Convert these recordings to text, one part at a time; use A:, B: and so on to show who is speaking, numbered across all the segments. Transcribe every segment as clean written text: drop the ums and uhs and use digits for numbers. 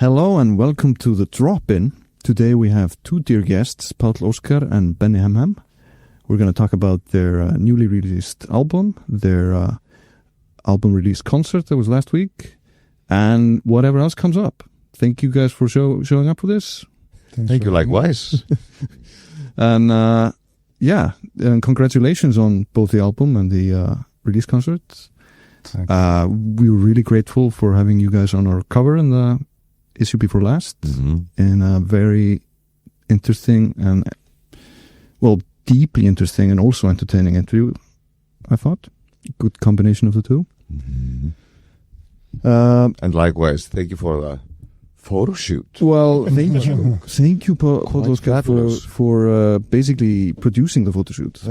A: Hello and welcome to the drop-in. Today we have two dear guests, Páll Óskar and Benni Hemm Hemm. We're going to talk about their newly released album, their album release concert that was last week, and whatever else comes up. Thank you guys for showing up for this.
B: Thank you likewise.
A: And and congratulations on both the album and the release concert. We were really grateful for having you guys on our cover in the issue before last, in a very interesting and, deeply interesting and also entertaining interview, I thought. Good combination of the two.
B: And likewise, thank you for the photo shoot.
A: Well, thank you. Thank you, Páll Óskar, for basically producing the photo shoot.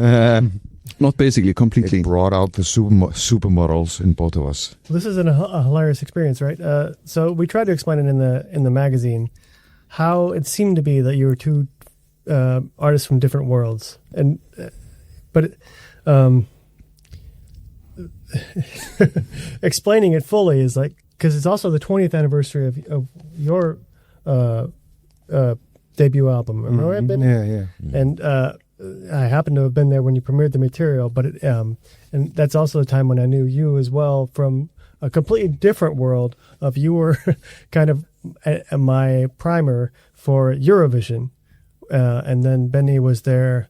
A: Not basically, completely.
B: It brought out the supermodels in both of us.
C: This is a hilarious experience, right? So we tried to explain it in the magazine how it seemed to be that you were two artists from different worlds, but explaining it fully is like, because it's also the 20th anniversary of your debut album. Remember right, Ben?
D: Yeah.
C: And I happened to have been there when you premiered the material, but and that's also the time when I knew you as well from a completely different world of you were kind of my primer for Eurovision. And then Benni was there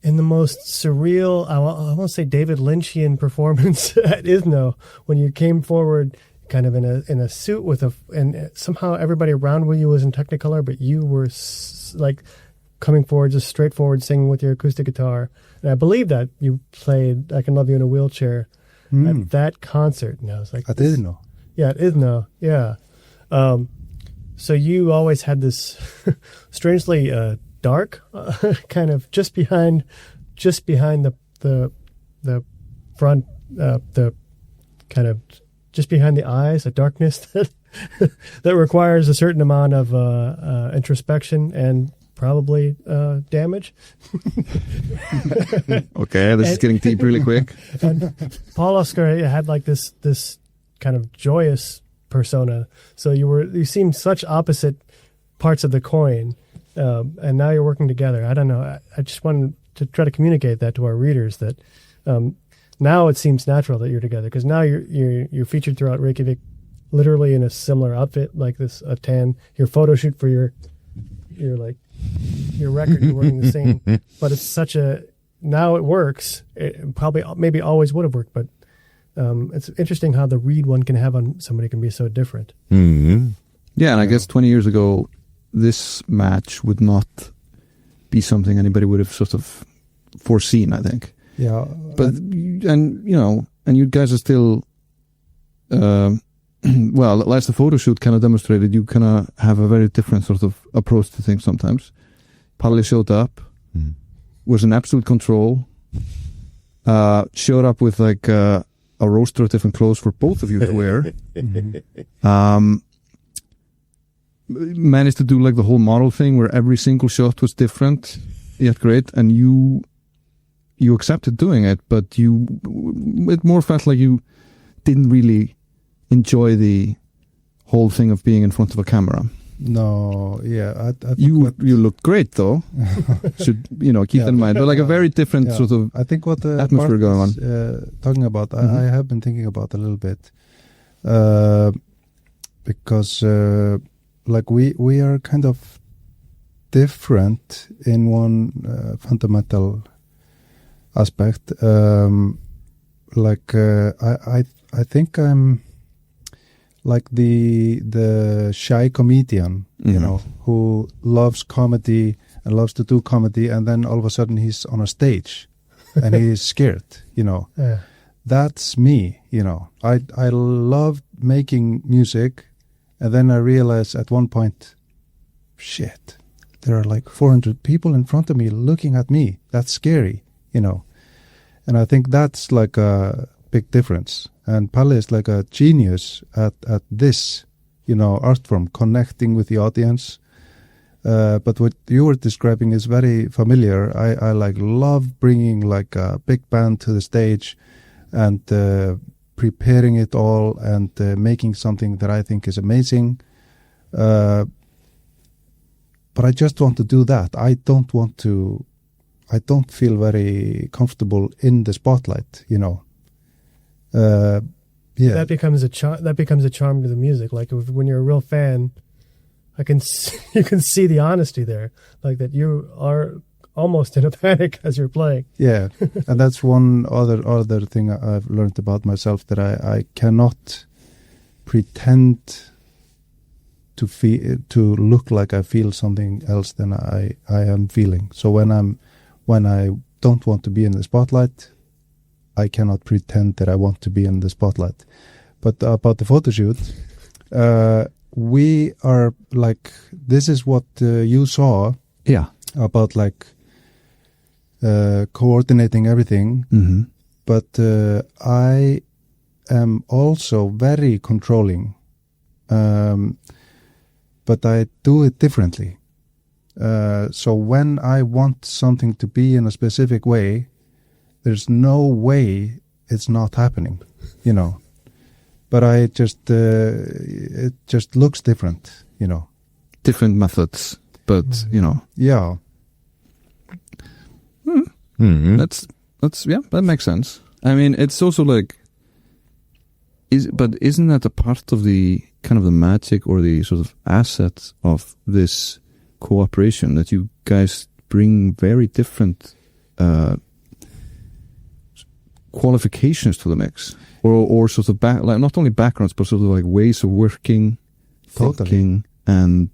C: in the most surreal, I won't say David Lynchian performance at ISNO when you came forward kind of in a suit and somehow everybody around you was in Technicolor, but you were like coming forward, just straightforward singing with your acoustic guitar. And I believe that you played I Can Love You in a Wheelchair at that concert. And I was like,
D: at ISNO.
C: Yeah, at ISNO, yeah. So you always had this strangely dark kind of just behind the front, the kind of just behind the eyes, a darkness that requires a certain amount of introspection and probably damage.
A: Okay, this is getting deep really quick.
C: And Páll Óskar had like this kind of joyous persona. So you seemed such opposite parts of the coin, and now you're working together. I don't know. I just wanted to try to communicate that to our readers that now it seems natural that you're together because now you're featured throughout Reykjavík, literally in a similar outfit like this, a tan. Your photo shoot for your record, you're wearing the same. But it's now it works. It probably maybe always would have worked, but it's interesting how the read one can have on somebody can be so different.
A: Yeah, and I guess 20 years ago, this match would not be something anybody would have sort of foreseen, I think.
D: Yeah.
A: But, and you guys are still, as the photo shoot kind of demonstrated, you kind of have a very different sort of approach to things sometimes. Páll showed up, was in absolute control, showed up with like a roster of different clothes for both of you to wear. Managed to do like the whole model thing where every single shot was different, yet great, and you accepted doing it, but it more felt like you didn't really enjoy the whole thing of being in front of a camera.
D: No, yeah. I
A: you look great though. Should keep that in mind. But like a very different sort of
D: I think what the
A: atmosphere going on.
D: Talking about, I have been thinking about a little bit, because like we are kind of different in one fundamental aspect. I think I'm like the shy comedian, who loves comedy and loves to do comedy, and then all of a sudden he's on a stage and he's scared, Yeah. That's me, I love making music, and then I realize at one point, shit, there are like 400 people in front of me looking at me. That's scary, And I think that's like a big difference. And Páll is like a genius at this, art form, connecting with the audience. But what you were describing is very familiar. I like love bringing like a big band to the stage and preparing it all and making something that I think is amazing. But I just want to do that. I don't feel very comfortable in the spotlight, you know. Yeah.
C: That becomes a charm to the music. Like when you're a real fan, you can see the honesty there, like that you are almost in a panic as you're playing.
D: Yeah, and that's one other thing I've learned about myself, that I cannot pretend to look like I feel something else than I am feeling. So when I don't want to be in the spotlight, I cannot pretend that I want to be in the spotlight. But about the photo shoot, we are like, this is what you saw.
A: Yeah.
D: About like coordinating everything.
A: Mm-hmm.
D: But I am also very controlling. But I do it differently. So when I want something to be in a specific way, there's no way it's not happening, you know. But I just, it just looks different, you know.
A: Different methods, but, you know.
D: Yeah.
B: Mm-hmm.
A: That's yeah, that makes sense. I mean, it's also like, but isn't that a part of the kind of the magic or the sort of asset of this cooperation, that you guys bring very different qualifications to the mix, or sort of like not only backgrounds but sort of like ways of working, thinking, and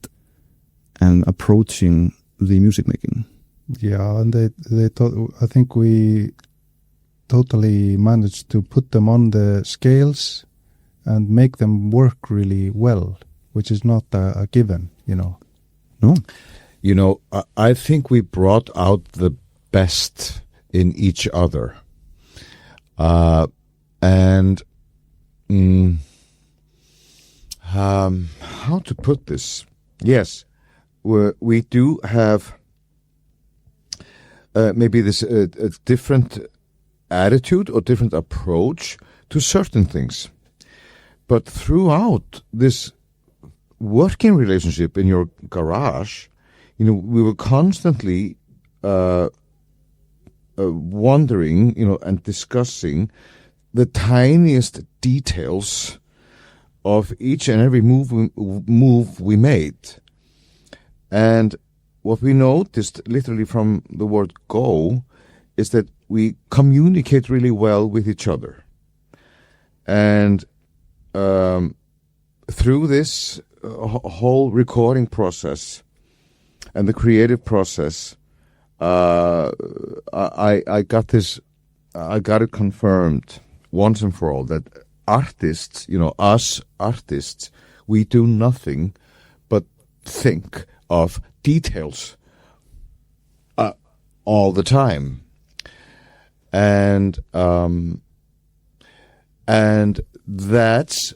A: approaching the music making.
D: Yeah, and I think we totally managed to put them on the scales and make them work really well, which is not a given, you know.
A: No.
B: You know, I think we brought out the best in each other. And how to put this? Yes, we do have maybe this a different attitude or different approach to certain things. But throughout this working relationship in your garage, you know, we were constantly wondering, you know, and discussing the tiniest details of each and every move we made. And what we noticed literally from the word go is that we communicate really well with each other. And through this whole recording process and the creative process, I got it confirmed once and for all that artists, you know, us artists, we do nothing but think of details all the time. And this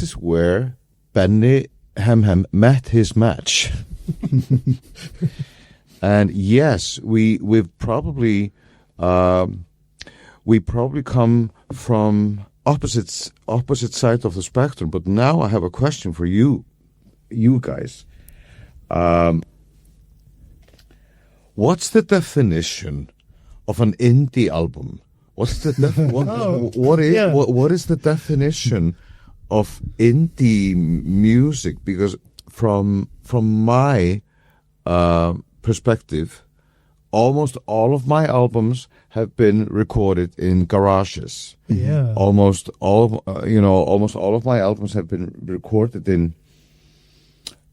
B: is where Benni Hemm Hemm met his match. And yes, we've probably come from opposite sides of the spectrum. But now I have a question for you guys. What's the definition of an indie album? What's the what is the definition of indie music? Because from my perspective, almost all of my albums have been recorded in garages.
C: Yeah.
B: Almost all of my albums have been recorded in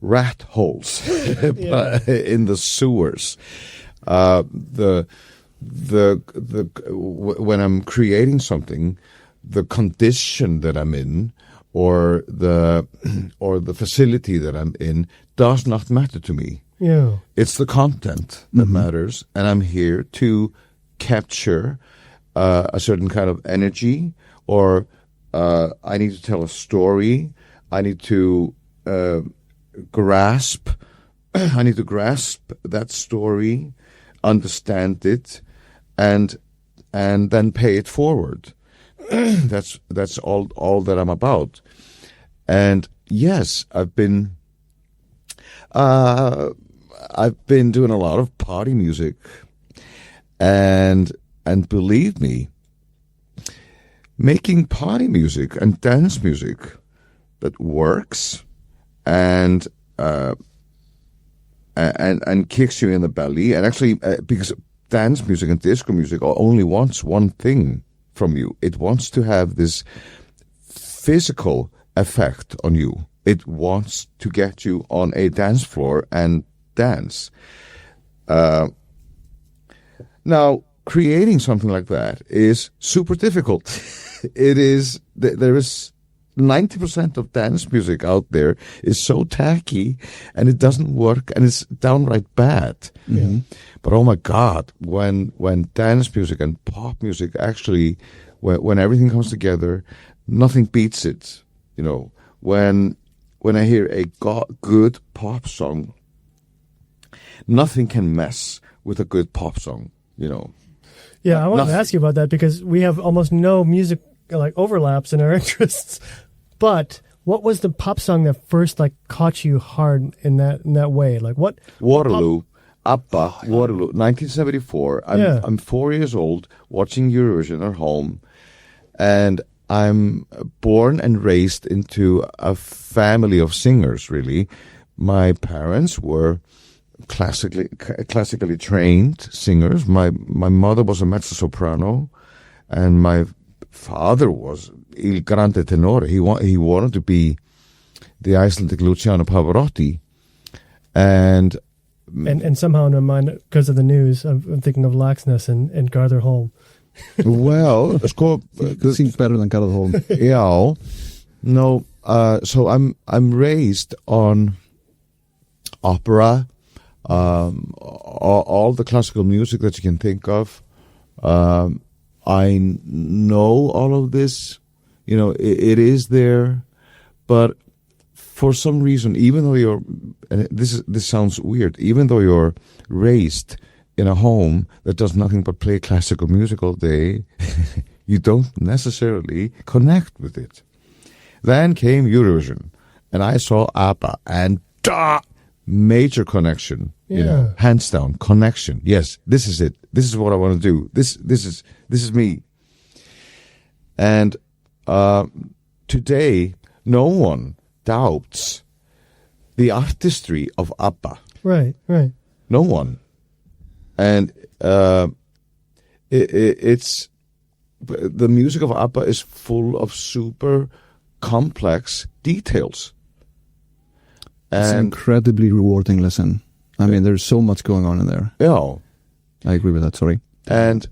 B: rat holes, in the sewers. When I'm creating something, the condition that I'm in, or the facility that I'm in, does not matter to me.
C: Yeah.
B: It's the content that matters, and I'm here to capture a certain kind of energy, or I need to tell a story. I need to grasp that story, understand it, and then pay it forward. That's all that I'm about. And yes, I've been doing a lot of party music, and believe me, making party music and dance music that works and kicks you in the belly, and actually because dance music and disco music only wants one thing from you. It wants to have this physical effect on you. It wants to get you on a dance floor and dance. Now, creating something like that is super difficult. There is 90% of dance music out there is so tacky, and it doesn't work, and it's downright bad.
C: Yeah.
B: But oh my God, when dance music and pop music actually, when everything comes together, nothing beats it. You know, when I hear a good pop song, nothing can mess with a good pop song. You know.
C: Yeah, I wanted to ask you about that because we have almost no music like overlaps in our interests. But what was the pop song that first like caught you hard in that way? Like what?
B: Waterloo, ABBA, Waterloo, 1974. I'm 4 years old, watching Eurovision at home, and I'm born and raised into a family of singers. Really, my parents were classically trained singers. My mother was a mezzo soprano, and my father was il grande tenore. He wanted to be the Icelandic Luciano Pavarotti, and
C: somehow in my mind, because of the news, I'm thinking of Laxness and Garther Holm.
B: well,
A: It seems better than Gareth Holm.
B: yeah, no. So I'm raised on opera, all the classical music that you can think of. I know all of this, you know, it is there, but for some reason, even though this sounds weird, even though you're raised in a home that does nothing but play classical music all day, you don't necessarily connect with it. Then came Eurovision, and I saw ABBA, and major connection, you know, hands down connection. Yes, this is it. This is what I want to do. This is me. And today, no one doubts the artistry of ABBA.
C: Right.
B: No one. And it's the music of ABBA is full of super complex details.
A: It's an incredibly rewarding listen. I mean, there's so much going on in there.
B: Yeah,
A: I agree with that. Sorry.
B: And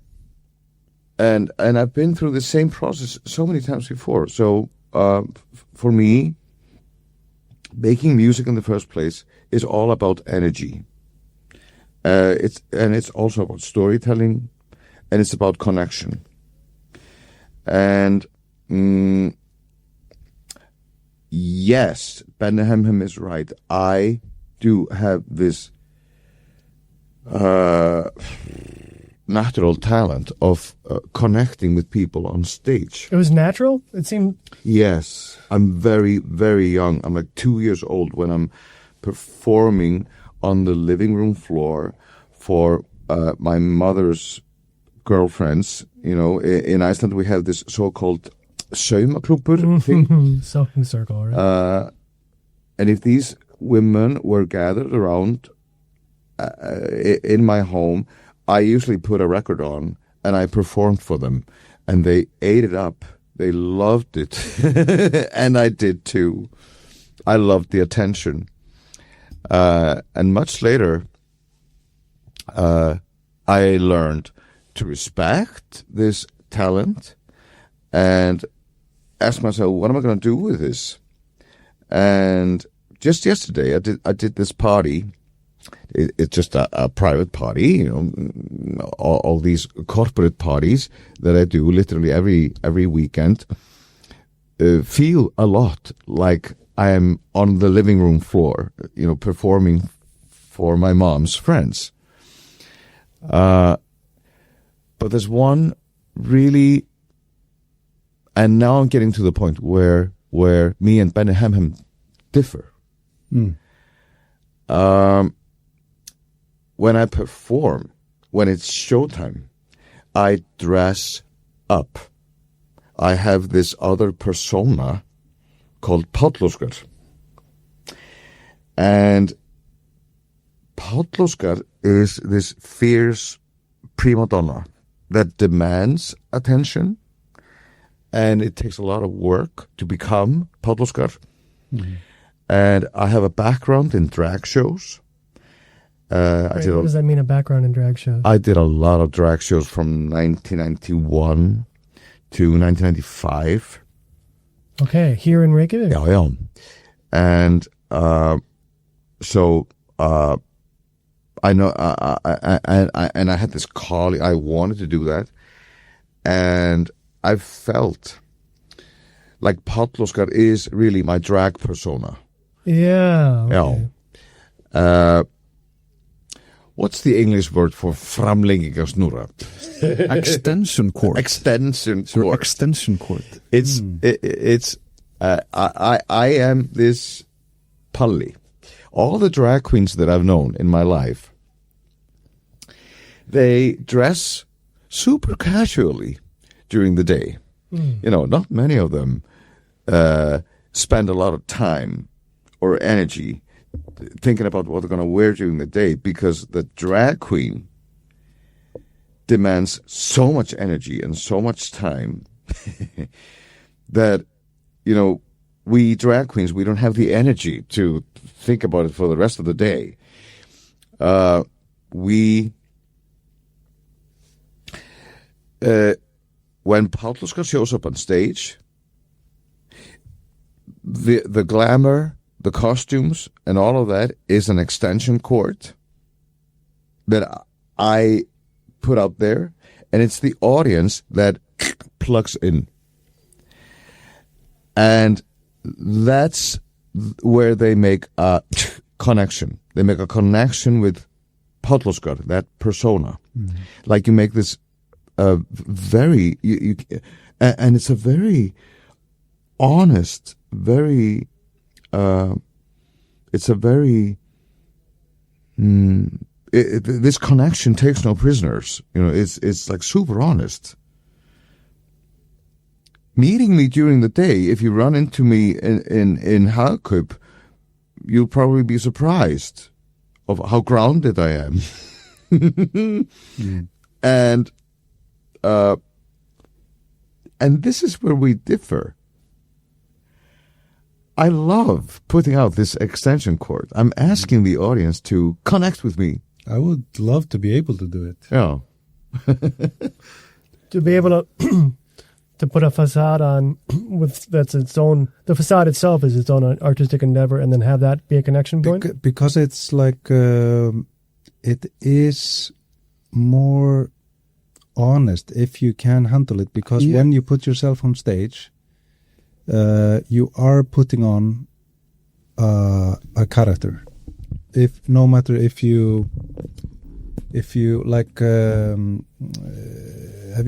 B: I've been through the same process so many times before. So for me, making music in the first place is all about energy. It's also about storytelling, and it's about connection. And yes, Benni Hemm Hemm is right. I do have this natural talent of connecting with people on stage.
C: It was natural? It seemed...
B: Yes. I'm very, very young. I'm like 2 years old when I'm performing on the living room floor for my mother's girlfriends. You know, in Iceland we have this so-called saumaklúbbur thing.
C: Sewing circle, right?
B: And if these women were gathered around in my home, I usually put a record on and I performed for them, and they ate it up. They loved it, and I did too. I loved the attention. And much later, I learned to respect this talent and ask myself, what am I going to do with this? And just yesterday, I did this party. It's just a private party, you know, all these corporate parties that I do literally every weekend feel a lot like I am on the living room floor, you know, performing for my mom's friends. But there's one really, and now I'm getting to the point where me and Benni Hemm Hemm differ.
D: Mm.
B: When I perform, when it's showtime, I dress up. I have this other persona called Páll Óskar. And Páll Óskar is this fierce prima donna that demands attention, and it takes a lot of work to become Páll Óskar.
C: Mm-hmm.
B: And I have a background in drag shows.
C: What does that mean, a background in drag shows?
B: I did a lot of drag shows from 1991 to 1995.
C: Okay, here in Reykjavík?
B: Yeah. And so I know, and I had this calling. I wanted to do that, and I felt like Páll Óskar is really my drag persona.
C: Yeah. Okay.
B: Yeah. What's the English word for framlengingarsnúra?
A: Extension cord.
B: Extension
A: It's your
B: cord.
A: extension cord.
B: It's I am this Palli. All the drag queens that I've known in my life, they dress super casually during the day. You know, not many of them spend a lot of time or energy thinking about what they're going to wear during the day, because the drag queen demands so much energy and so much time that, you know, we drag queens, we don't have the energy to think about it for the rest of the day. When Páll Óskar shows up on stage, the glamour, the costumes, and all of that is an extension cord that I put out there, and it's the audience that plugs in. And that's where they make a connection. They make a connection with Páll Óskar, that persona. Mm-hmm. Like you make this very, and it's a very honest, very, it's a very, this connection takes no prisoners. You know, it's like super honest. Meeting me during the day, if you run into me in Hagkaup, you'll probably be surprised of how grounded I am. And this is where we differ. I love putting out this extension cord. I'm asking the audience to connect with me.
D: I would love to be able to do it.
B: Yeah.
C: To be able to put a facade on that's its own, the facade itself is its own artistic endeavor, and then have that be a connection point?
D: Because it's like, it is more honest if you can handle it, because when you put yourself on stage, you are putting on a character. No matter if you like, have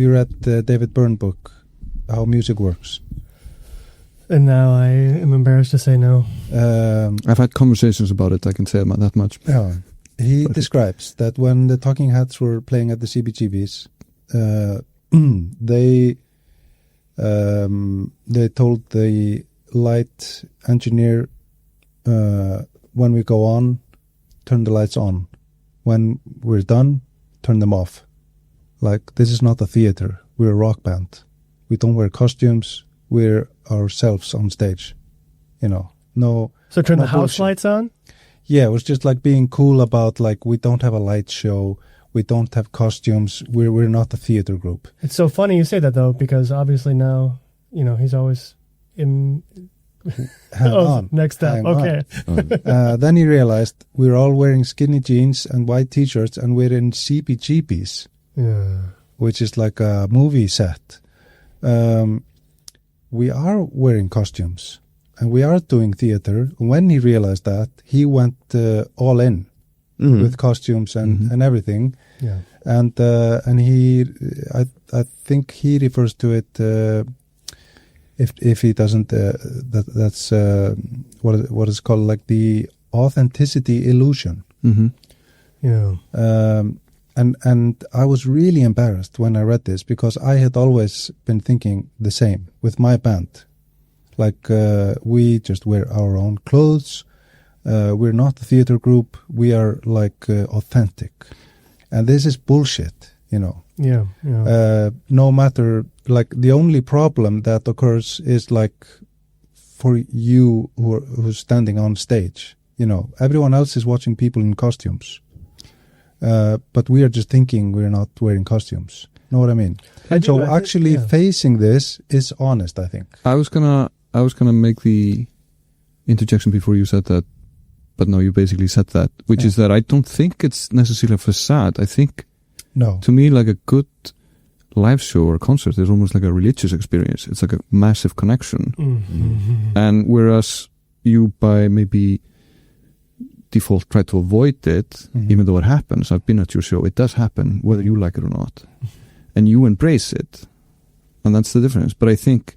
D: you read the David Byrne book, How Music Works?
C: And now I am embarrassed to say no.
A: I've had conversations about it, I can say about that much.
D: Yeah. He describes that when the Talking Heads were playing at the CBGBs, they told the light engineer, when we go on, turn the lights on. When we're done, turn them off. Like, this is not a theater. We're a rock band. We don't wear costumes. We're ourselves on stage. You know, no.
C: So turn
D: no
C: the house
D: bullshit.
C: lights on?
D: Yeah, it was just like being cool about, like, we don't have a light show. We don't have costumes. We're not a theater group.
C: It's so funny you say that, though, because obviously now, you know, he's always in...
D: Hang on.
C: Next step. Okay.
D: Then he realized we're all wearing skinny jeans and white T-shirts, and we're in CBGBs, which is like a movie set. We are wearing costumes, and we are doing theater. When he realized that, he went all in with costumes and everything. Yeah. And he, I think he refers to it if he doesn't, that's what is called like the authenticity illusion.
A: Mm-hmm.
C: Yeah.
D: And I was really embarrassed when I read this, because I had always been thinking the same with my band. Like, we just wear our own clothes. We're not a theater group. We are like authentic. And this is bullshit, you know.
C: Yeah.
D: No matter, like, the only problem that occurs is like for you who's standing on stage. You know, everyone else is watching people in costumes. But we are just thinking we're not wearing costumes. Know what I mean? So actually facing this is honest, I think.
A: I was gonna make the interjection before you said that, but no, you basically said that, which is that I don't think it's necessarily a facade. I think, to me, like a good live show or concert is almost like a religious experience. It's like a massive connection.
C: Mm-hmm.
A: And whereas you, by maybe default, try to avoid it, even though it happens. I've been at your show. It does happen, whether you like it or not. And you embrace it. And that's the difference. But I think,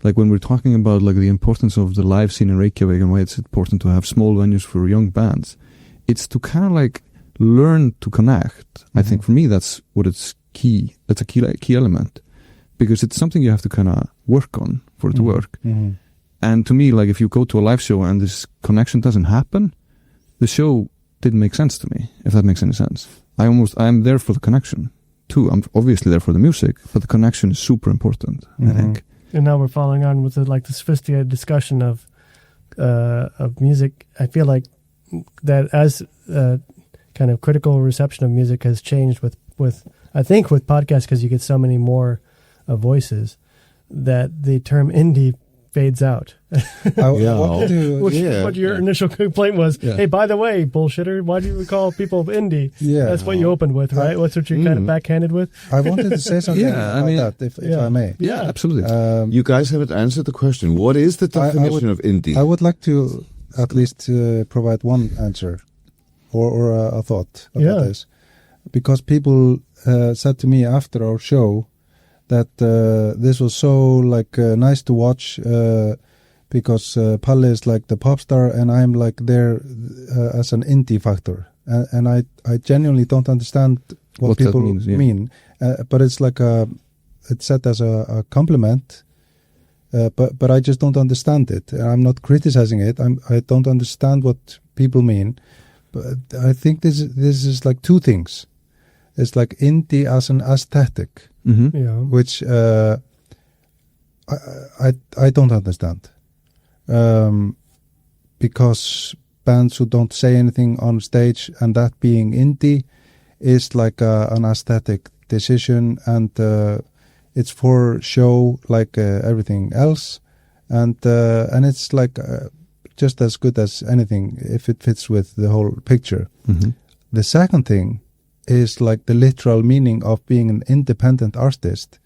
A: like, when we're talking about like the importance of the live scene in Reykjavík and why it's important to have small venues for young bands, it's to kind of like learn to connect. I think for me that's what it's key. That's a key element, because it's something you have to kind of work on for it to work. And to me, like, if you go to a live show and this connection doesn't happen, the show didn't make sense to me, if that makes any sense. I'm there for the connection too. I'm obviously there for the music, but the connection is super important, I think.
C: And now we're following on with the sophisticated discussion of music. I feel like that as kind of critical reception of music has changed with I think with podcasts, because you get so many more voices, that the term indie fades out. What your initial complaint was, hey, by the way, bullshitter, why do you call people indie?
D: Yeah.
C: That's what you opened with, right? That's what you kind of backhanded with?
D: I wanted to say something about that, if I may.
A: Yeah, absolutely.
B: You guys haven't answered the question. What is the definition of indie?
D: I would like to at least provide one answer or a thought about this. Because people said to me after our show that this was so like nice to watch because Páll is like the pop star and I'm like there as an indie factor, and I genuinely don't understand what people mean, but it's like it's said as a compliment, but I just don't understand it. I'm not criticizing it. I don't understand what people mean, but I think this is like two things. It's like indie as an aesthetic. Which I don't understand, because bands who don't say anything on stage and that being indie is like an aesthetic decision, and it's for show like everything else, and it's like just as good as anything if it fits with the whole picture. The second thing is like the literal meaning of being an independent artist.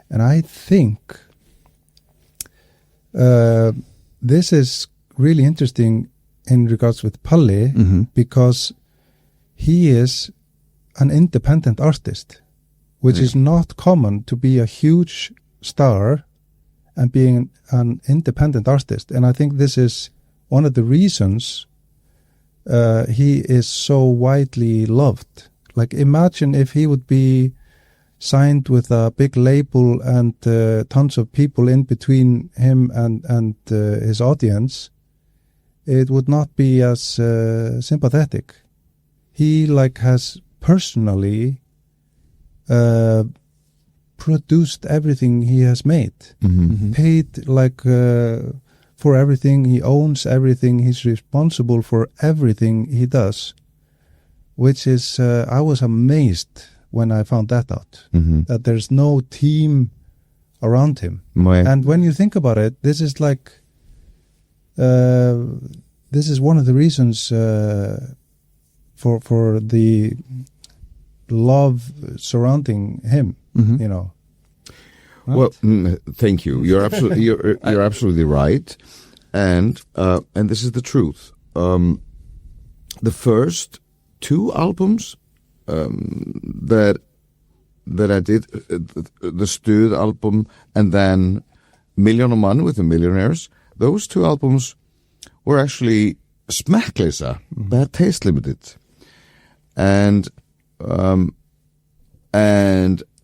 D: And I think this is really interesting in regards with Páll, because he is an independent artist, which is not common, to be a huge star and being an independent artist. And I think this is one of the reasons he is so widely loved. Like, imagine if he would be signed with a big label and tons of people in between him and his audience, it would not be as sympathetic. He like has personally produced everything he has made, paid like for everything. He owns everything. He's responsible for everything he does. Which is, I was amazed when I found that out, that there's no team around him. And when you think about it, this is like, this is one of the reasons for the love surrounding him, you know. Right?
B: Well, thank you. You're absolutely you're absolutely right, and this is the truth. The first 2 albums that I did, the Stöð album, and then Million of Man with the Millionaires, those two albums were actually smacklösa, bad taste limited. And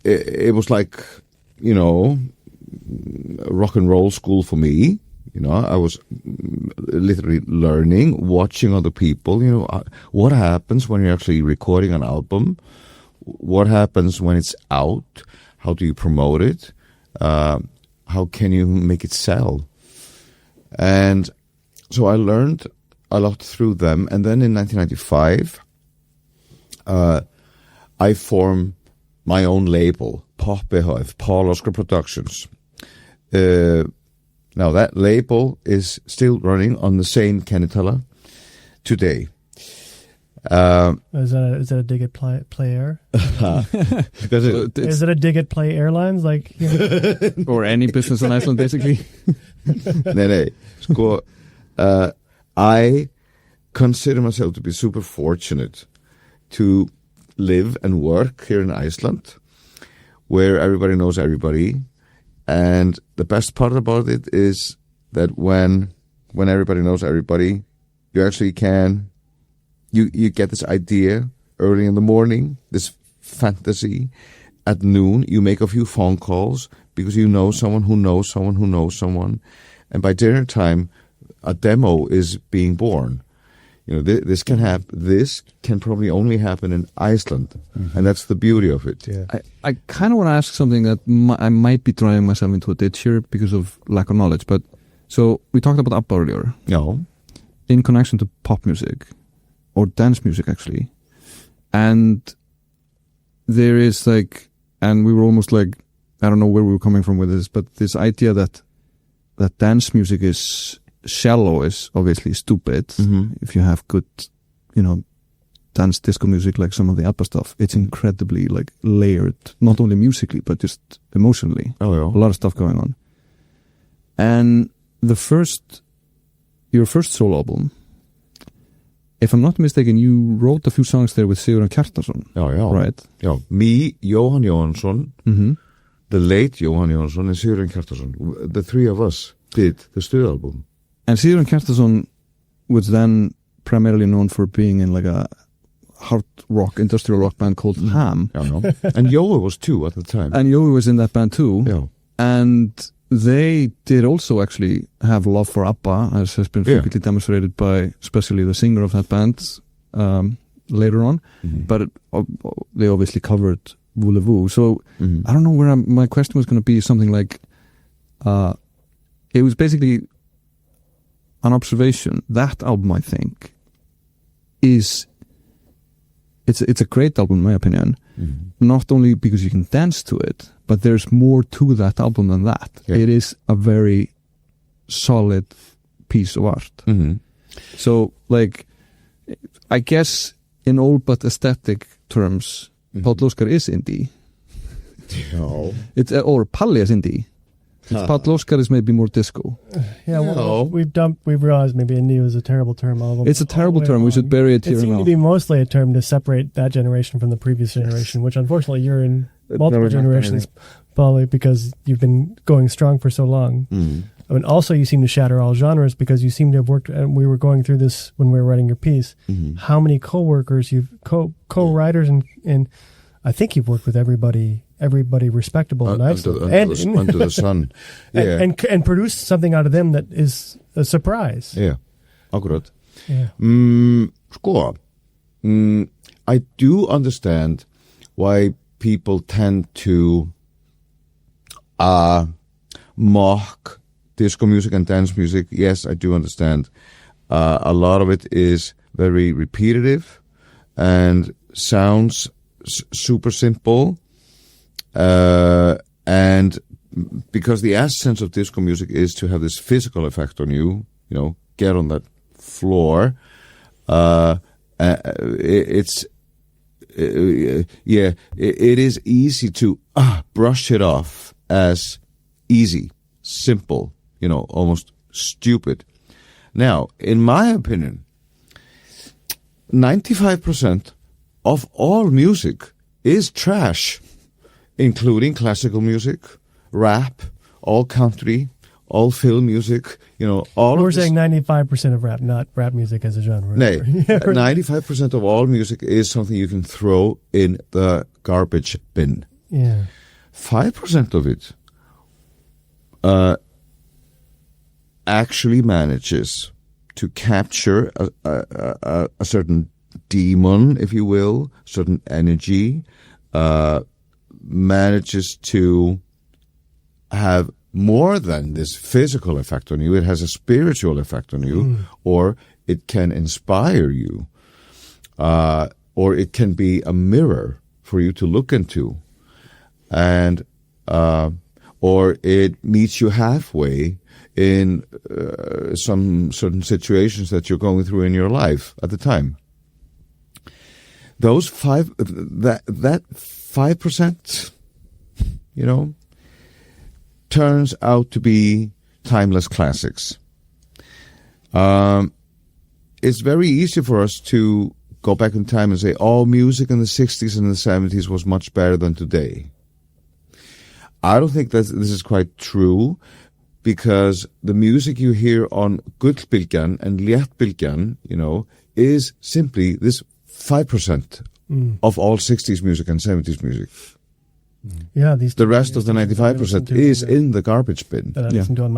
B: it was like, rock and roll school for me. I was literally learning, watching other people, what happens when you're actually recording an album, what happens when it's out, how do you promote it, how can you make it sell? And so I learned a lot through them. And then in 1995, I formed my own label, Páll Óskar Productions. Now that label is still running on the same Kennitala today.
C: Is that a dig at Play Air? Is it a dig at Play Airlines? Like,
A: or any business on Iceland, basically?
B: Nee. I consider myself to be super fortunate to live and work here in Iceland, where everybody knows everybody. And the best part about it is that when everybody knows everybody, you actually you get this idea early in the morning, this fantasy. At noon, you make a few phone calls because you know someone who knows someone who knows someone. And by dinner time, a demo is being born. This can happen. This can probably only happen in Iceland, and that's the beauty of it.
D: Yeah.
A: I kind of want to ask something that I might be driving myself into a ditch here because of lack of knowledge. But so we talked about ABBA earlier.
B: No.
A: In connection to pop music or dance music, actually, and there is and we were almost like, I don't know where we were coming from with this, but this idea that dance music is shallow is obviously stupid. If you have good, dance disco music like some of the ABBA stuff, it's incredibly layered, not only musically but just emotionally.
B: Oh, yeah.
A: A lot of stuff going on. And your first solo album, if I'm not mistaken, you wrote a few songs there with Sigurður Kjartansson.
B: Yeah.
A: Right?
B: Yeah. Me, Jóhann Jóhannsson, the late Jóhann Jóhannsson, and Sigurður Kjartansson. The three of us did the studio album.
A: And Sigurður Kjartansson was then primarily known for being in a hard rock, industrial rock band called Ham.
B: Yeah, no. And Jói was too at the time.
A: And Jói was in that band too.
B: Yeah.
A: And they did also actually have love for ABBA, as has been frequently demonstrated by especially the singer of that band later on. But they obviously covered Voulez-Vous. So I don't know where my question was going to be, something like, it was basically an observation. That album, I think, it's a great album in my opinion. Not only because you can dance to it, but there's more to that album than that. Yeah. It is a very solid piece of art. So, I guess in all but aesthetic terms, Páll Óskar is indie.
B: No.
A: Or Páll is indie. Páll Óskar is maybe more disco.
C: We've realized maybe indie was a terrible term.
A: It's a terrible term. We should bury it here now.
C: It seemed to be mostly a term to separate that generation from the previous generation, which unfortunately you're in multiple generations, probably because you've been going strong for so long. I mean, also you seem to shatter all genres because you seem to have worked, and we were going through this when we were writing your piece, how many co-workers co-writers, and I think you've worked with everybody respectable in Iceland.
B: Under the sun. Yeah.
C: And produced something out of them that is a surprise.
B: Yeah, akkurat.
C: Yeah.
B: I do understand why people tend to mock disco music and dance music. Yes, I do understand. A lot of it is very repetitive and sounds super simple. And because the essence of disco music is to have this physical effect on you, get on that floor. It is easy to brush it off as easy, simple, almost stupid. Now, in my opinion, 95% of all music is trash, including classical music, rap, all country, all film music, all
C: We're
B: of this.
C: saying 95% of rap, not rap music as a genre.
B: Nay, 95% of all music is something you can throw in the garbage bin.
C: Yeah.
B: 5% of it actually manages to capture a certain demon, if you will, certain energy, manages to have more than this physical effect on you. It has a spiritual effect on you, or it can inspire you, or it can be a mirror for you to look into, and or it meets you halfway in some certain situations that you're going through in your life at the time. Those that 5%, turns out to be timeless classics. It's very easy for us to go back in time and say, music in the 60s and the 70s was much better than today. I don't think that this is quite true, because the music you hear on Gullbylgjan and Léttbylgjan, is simply this 5% of all 60s music and 70s music.
C: Yeah,
B: the rest of the 95% is in the garbage bin,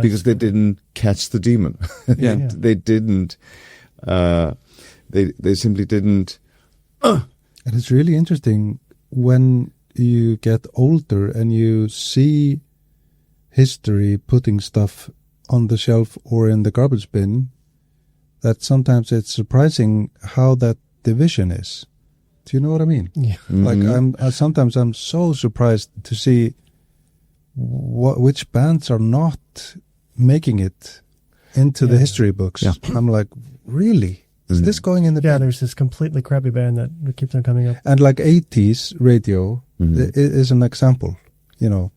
B: because they didn't catch the demon. They didn't. They simply didn't.
D: And it's really interesting when you get older and you see history putting stuff on the shelf or in the garbage bin, that sometimes it's surprising how that division is. Do you know what I mean?
C: Yeah.
B: Mm-hmm.
D: Like sometimes I'm so surprised to see which bands are not making it into the history books. Yeah. I'm like, really? Is this going in the bin?
C: Yeah, there's this completely crappy band that keeps on coming up.
D: And like 80s radio is an example, there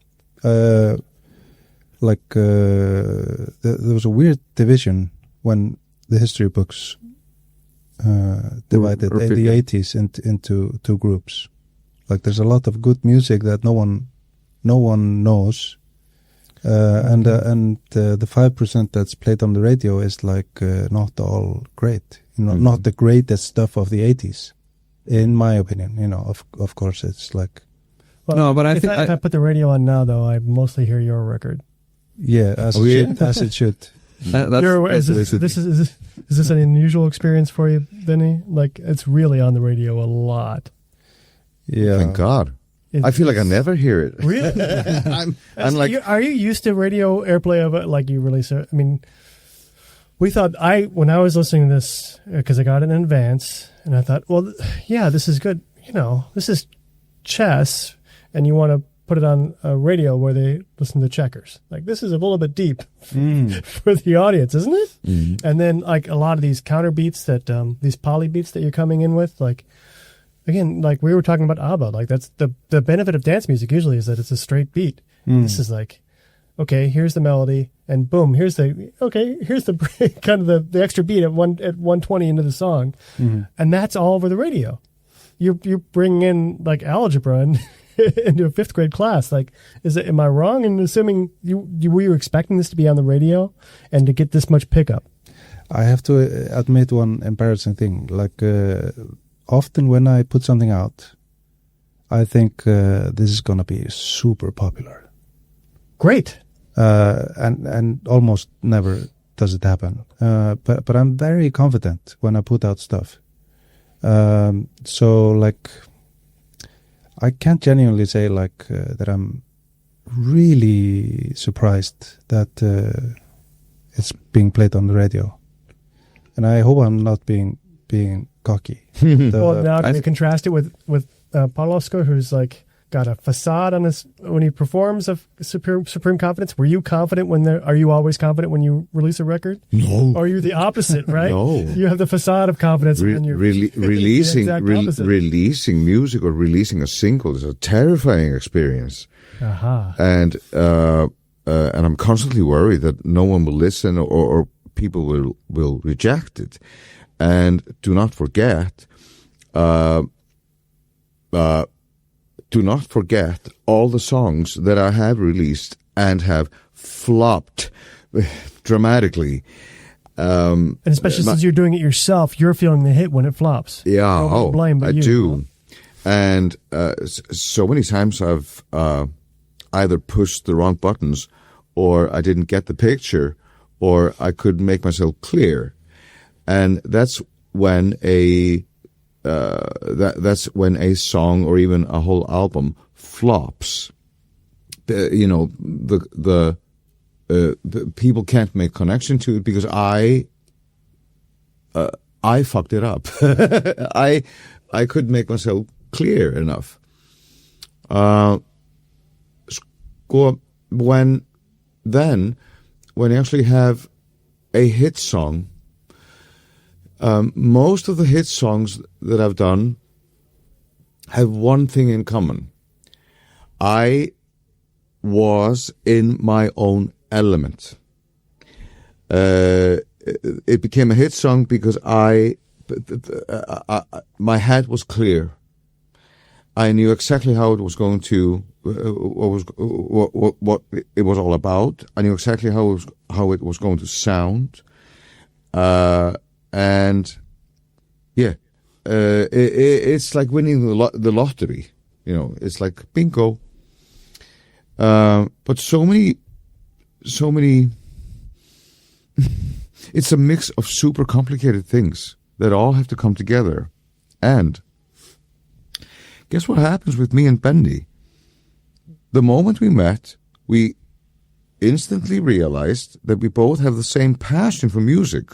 D: was a weird division when the history books divided in the 80s into two groups. Like there's a lot of good music that no one knows, and the 5% that's played on the radio is like not all great. Not the greatest stuff of the 80s, in my opinion. Of course it's like.
C: Well, no, but if I put the radio on now, though, I mostly hear your record.
D: Yeah, as it should.
C: Is this an unusual experience for you, Benny? Like, it's really on the radio a lot.
D: Yeah.
B: Thank God. I feel like I never hear it.
C: Really? I'm like, are you used to radio airplay of it? Like you release it? I mean, we thought when I was listening to this, because I got it in advance, and I thought, well, yeah, this is good. This is chess, and you want to put it on a radio where they listen to checkers. Like, this is a little bit deep for the audience, isn't it? And then, like, a lot of these counter beats that, these poly beats that you're coming in with, like, again, like we were talking about ABBA, like that's the benefit of dance music usually is that it's a straight beat. This is like, okay, here's the melody, and boom, here's the kind of the extra beat at 120 into the song, and that's all over the radio. You're bringing in like algebra and into a 5th grade class. Like, am I wrong in assuming were you expecting this to be on the radio and to get this much pickup?
D: I have to admit one embarrassing thing. Like, often when I put something out, I think this is going to be super popular. Great. And almost never does it happen. But I'm very confident when I put out stuff. So like, I can't genuinely say like that I'm really surprised that it's being played on the radio, and I hope I'm not being cocky.
C: Well, now can you contrast it with Páll Óskar, who's like got a facade on his when he performs of supreme confidence? Were you confident are you always confident when you release a record?
B: No.
C: Or are you the opposite, right?
B: No.
C: You have the facade of confidence when you're
B: releasing music or releasing a single is a terrifying experience. And I'm constantly worried that no one will listen or people will reject it. And do not forget all the songs that I have released and have flopped dramatically.
C: And especially since you're doing it yourself, you're feeling the hit when it flops.
B: Yeah,
C: Nobody's blame but
B: I
C: you.
B: do. And so many times I've either pushed the wrong buttons, or I didn't get the picture, or I couldn't make myself clear. And that's when that's when a song or even a whole album flops. The people can't make connection to it because I fucked it up. I couldn't make myself clear enough. When you actually have a hit song, most of the hit songs that I've done have one thing in common. I was in my own element. It became a hit song because my head was clear. I knew exactly how it was going to, what it was all about. I knew exactly how it was going to sound, and yeah, it's like winning the lottery. It's like bingo. But so many. It's a mix of super complicated things that all have to come together, and guess what happens with me and Benni? The moment we met, we instantly realized that we both have the same passion for music,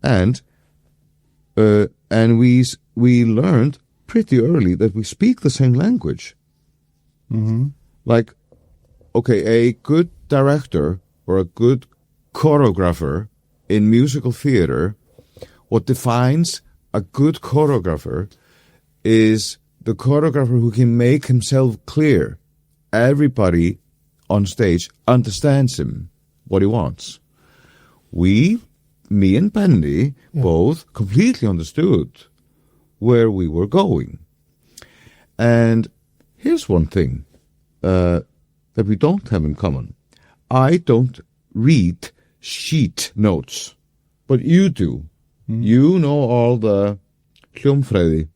B: and we learned pretty early that we speak the same language.
D: Mm-hmm.
B: Like, okay, a good director or a good choreographer in musical theater, what defines a good choreographer is the choreographer who can make himself clear. Everybody on stage understands him, what he wants. Me and Benni both completely understood where we were going. And here's one thing that we don't have in common. I don't read sheet notes, but you do. Mm-hmm. You know all the hljómfræði,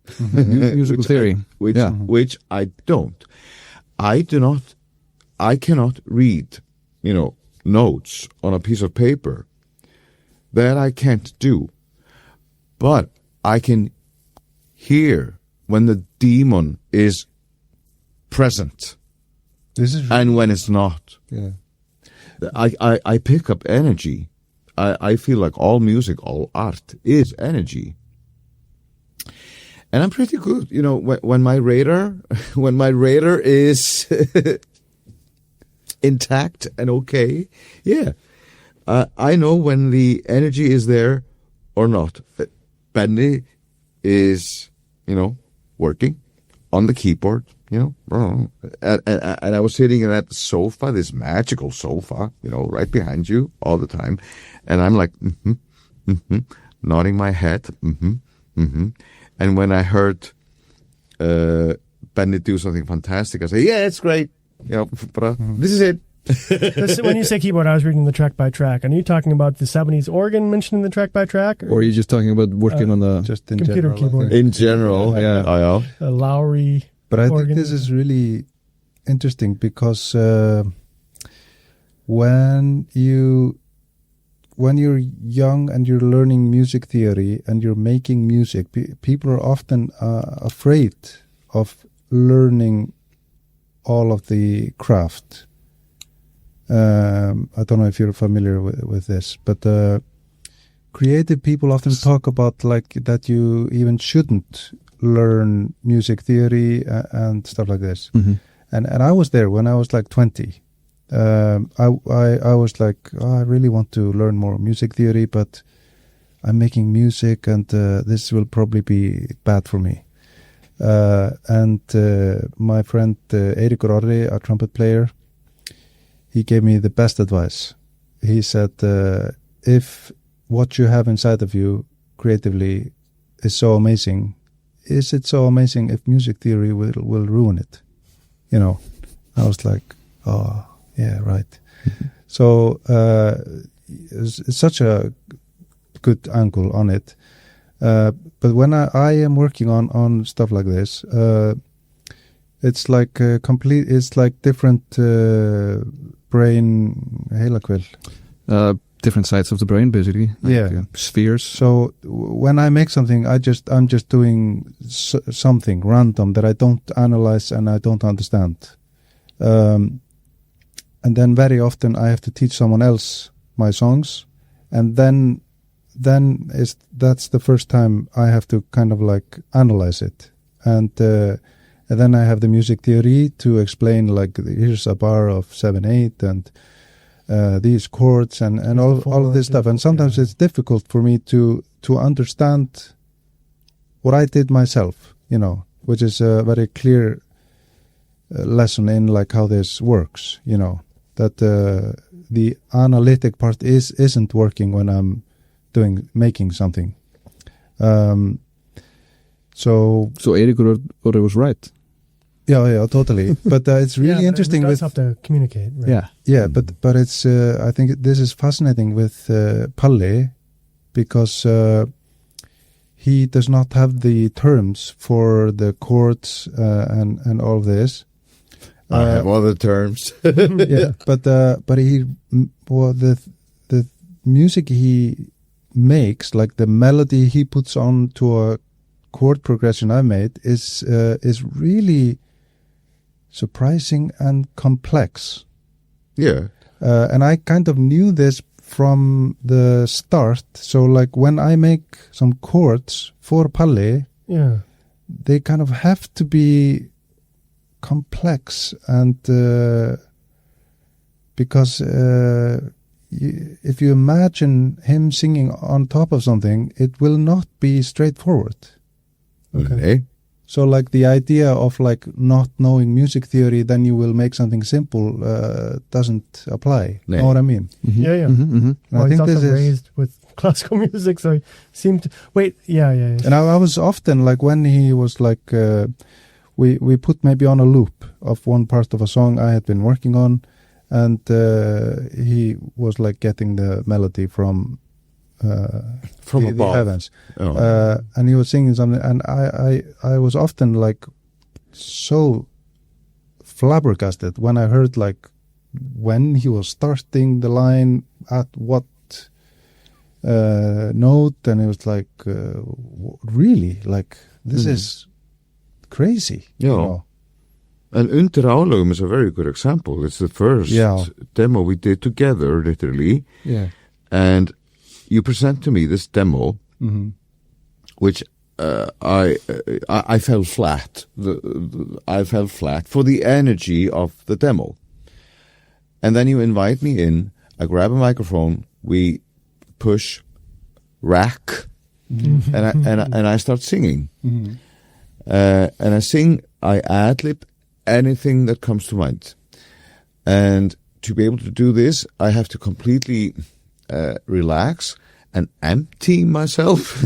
A: musical theory,
B: which I don't. I cannot read, notes on a piece of paper. That I can't do. But I can hear when the demon is present. And when it's not.
D: Yeah.
B: I pick up energy. I feel like all music, all art is energy. And I'm pretty good, when my radar is intact and okay, yeah. I know when the energy is there or not. Benni is, working on the keyboard, and I was sitting in that sofa, this magical sofa, right behind you all the time, and I'm like, nodding my head, And when I heard Benni do something fantastic, I say, yeah, it's great. This is it.
C: When you say keyboard, I was reading the track by track. Are you talking about the 70s organ mentioned in the track by track?
A: Or are you just talking about working on the
D: just in
C: computer
D: general,
C: keyboard?
B: In general, yeah.
C: A Lowry.
D: But I
C: organ.
D: think this is really interesting because when you're young and you're learning music theory and you're making music, people are often afraid of learning all of the craft. I don't know if you're familiar with this, but creative people often talk about like that you even shouldn't learn music theory and stuff like this.
A: Mm-hmm.
D: And I was there when I was like 20. I was like, I really want to learn more music theory, but I'm making music and this will probably be bad for me. And my friend Eiríkur Orri, a trumpet player, he gave me the best advice. He said, if what you have inside of you creatively is so amazing, is it so amazing if music theory will ruin it? I was like, oh, yeah, right. Mm-hmm. So it's such a good angle on it. But when I am working on stuff like this, it's like it's like different brain heilakvill.
A: Different sides of the brain, basically. Like, spheres. So
D: when I make something, I'm just doing something random that I don't analyze and I don't understand. And then very often I have to teach someone else my songs, and then that's the first time I have to kind of like analyze it, and then I have the music theory to explain, like, here's a bar of 7/8 and these chords and all of this stuff. And sometimes it's difficult for me to understand what I did myself, which is a very clear lesson in like how this works, that the analytic part isn't working when I'm making something. So
A: Eiríkur was right.
D: Yeah, totally. But it's really interesting.
C: We have to communicate. Right?
D: Yeah. But it's. I think this is fascinating with Páll, because he does not have the terms for the chords and all of this.
B: I have other terms.
D: Yeah, but the music he makes, like the melody he puts on to a chord progression I made, is really surprising and complex.
B: Yeah.
D: And I kind of knew this from the start. So like when I make some chords for Páll, they kind of have to be complex, and because if you imagine him singing on top of something, it will not be straightforward.
B: Okay.
D: So like the idea of like not knowing music theory, then you will make something simple, doesn't apply.
B: No.
D: Know what I mean?
C: Mm-hmm. Yeah.
D: Mm-hmm.
C: Well, I think he's also raised with classical music, so he seemed to... Wait, yeah.
D: And I was often like, when he was like, we put maybe on a loop of one part of a song I had been working on, and he was like getting the melody from
B: above,
D: the heavens,
B: oh.
D: And he was singing something, and I was often like so flabbergasted when I heard like when he was starting the line at what note, and it was like really, like this is crazy.
B: And Undir Álögum is a very good example. It's the first demo we did together, literally.
D: Yeah.
B: And you present to me this demo, which I fell flat. I fell flat for the energy of the demo. And then you invite me in. I grab a microphone. We push rack, and I start singing. And I sing. I ad-lib anything that comes to mind. And to be able to do this, I have to completely relax and empty myself.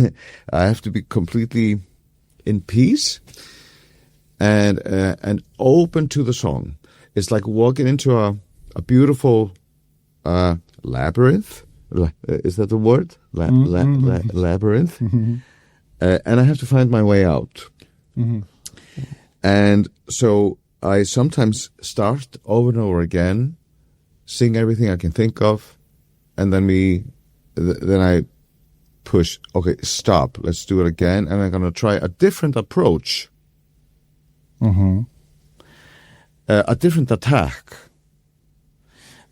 B: I have to be completely in peace and open to the song. It's like walking into a beautiful labyrinth. Is that the word? Labyrinth. And I have to find my way out. And so I sometimes start over and over again, sing everything I can think of, and then I push, okay, stop, let's do it again, and I'm going to try a different approach, a different attack.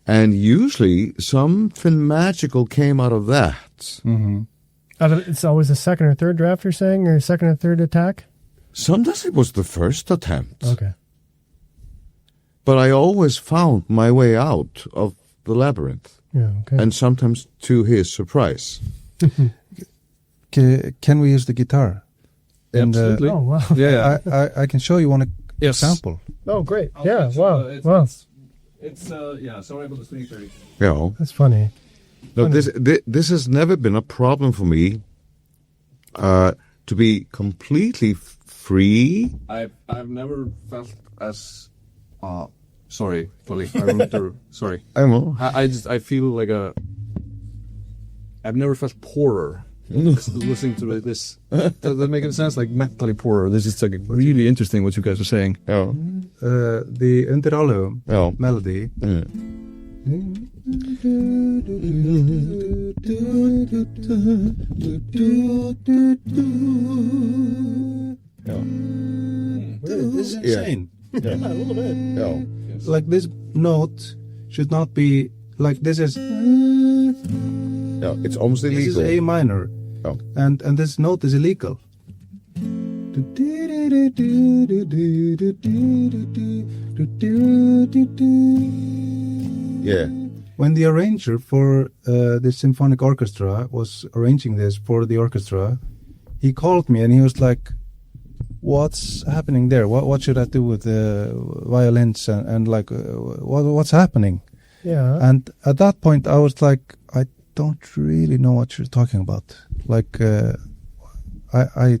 B: And usually something magical came out of that.
C: It's always a second or third draft, you're saying, or a second or third attack?
B: Sometimes it was the first attempt.
C: Okay.
B: But I always found my way out of the labyrinth.
C: Yeah, okay.
B: And sometimes to his surprise.
D: Can we use the guitar?
A: Absolutely.
C: Oh, wow.
A: Yeah.
D: I can show you one example.
C: Oh, great. Yeah, wow.
A: It's sorry about the speaker.
B: Yeah.
C: That's funny.
B: Look, this has never been a problem for me to be completely free.
A: I've never felt as Sorry, Polly. I wrote through. Sorry. I feel like I've never felt poorer listening to this. Does that make any sense? Like mentally poorer. This is like really interesting what you guys are saying.
B: Yeah.
D: The Undir Álögum melody. This is insane.
B: Yeah.
C: A little bit.
B: Yeah.
D: Like this note should not be like this is.
B: Yeah, it's almost illegal.
D: This is A minor, and this note is illegal.
B: Yeah.
D: When the arranger for the symphonic orchestra was arranging this for the orchestra, he called me and he was like, "What's happening there? What should I do with the violins and like what's happening?"
C: Yeah.
D: And at that point, I was like, "I don't really know what you're talking about. Like, I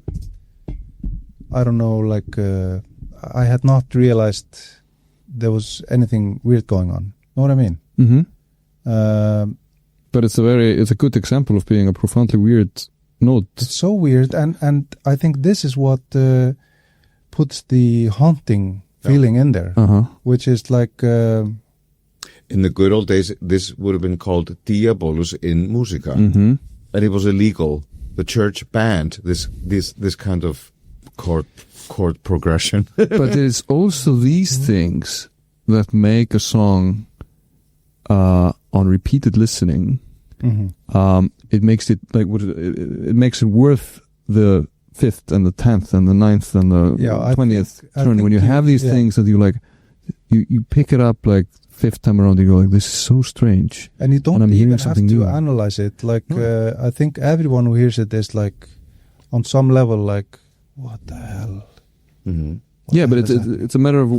D: don't know. Like, I had not realized there was anything weird going on. Know what I mean?"
A: Mm-hmm. But it's a good example of being a profoundly weird note.
D: It's so weird, and I think this is what puts the haunting feeling in there, which is like.
B: In the good old days, this would have been called Diabolus in Musica, and it was illegal. The church banned this kind of chord progression.
A: But it's also these things that make a song on repeated listening. It makes it like it makes it worth the 5th and the 10th and the 9th and the 20th turn. When you have these things that you like, you pick it up like 5th time around, you go like, this is so strange,
D: and you don't
A: I'm
D: even
A: hearing
D: have
A: something
D: to
A: new.
D: analyze it. Like I think everyone who hears it is like, on some level, like, what the hell?
A: Yeah, but it's a matter of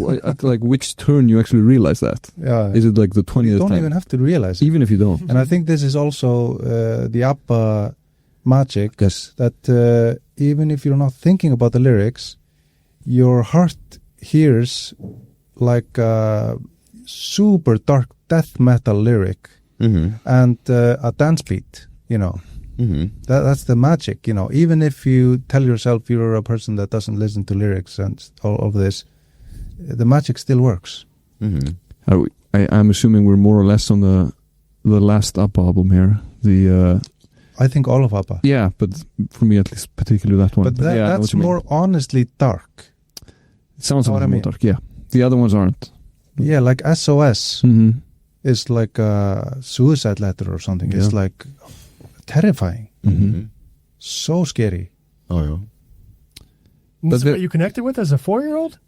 A: like which turn you actually realize that.
D: Yeah,
A: is it like the 20th
D: you don't
A: time?
D: even have to realize it.
A: Even if you don't.
D: And I think this is also the ABBA magic.
A: Yes.
D: That even if you're not thinking about the lyrics, your heart hears like a super dark death metal lyric and a dance beat, you know. That's the magic, you know. Even if you tell yourself you're a person that doesn't listen to lyrics and all of this, the magic still works.
A: I'm assuming we're more or less on the last ABBA album here.
D: I think all of ABBA.
A: Yeah, but for me at least, particularly that one.
D: But that's more honestly dark.
A: It sounds a little more dark, yeah. The other ones aren't.
D: Yeah, like SOS is like a suicide letter or something.
A: Yeah.
D: It's like terrifying. So scary.
B: Oh, yeah.
C: This is what you connected with as a 4-year-old?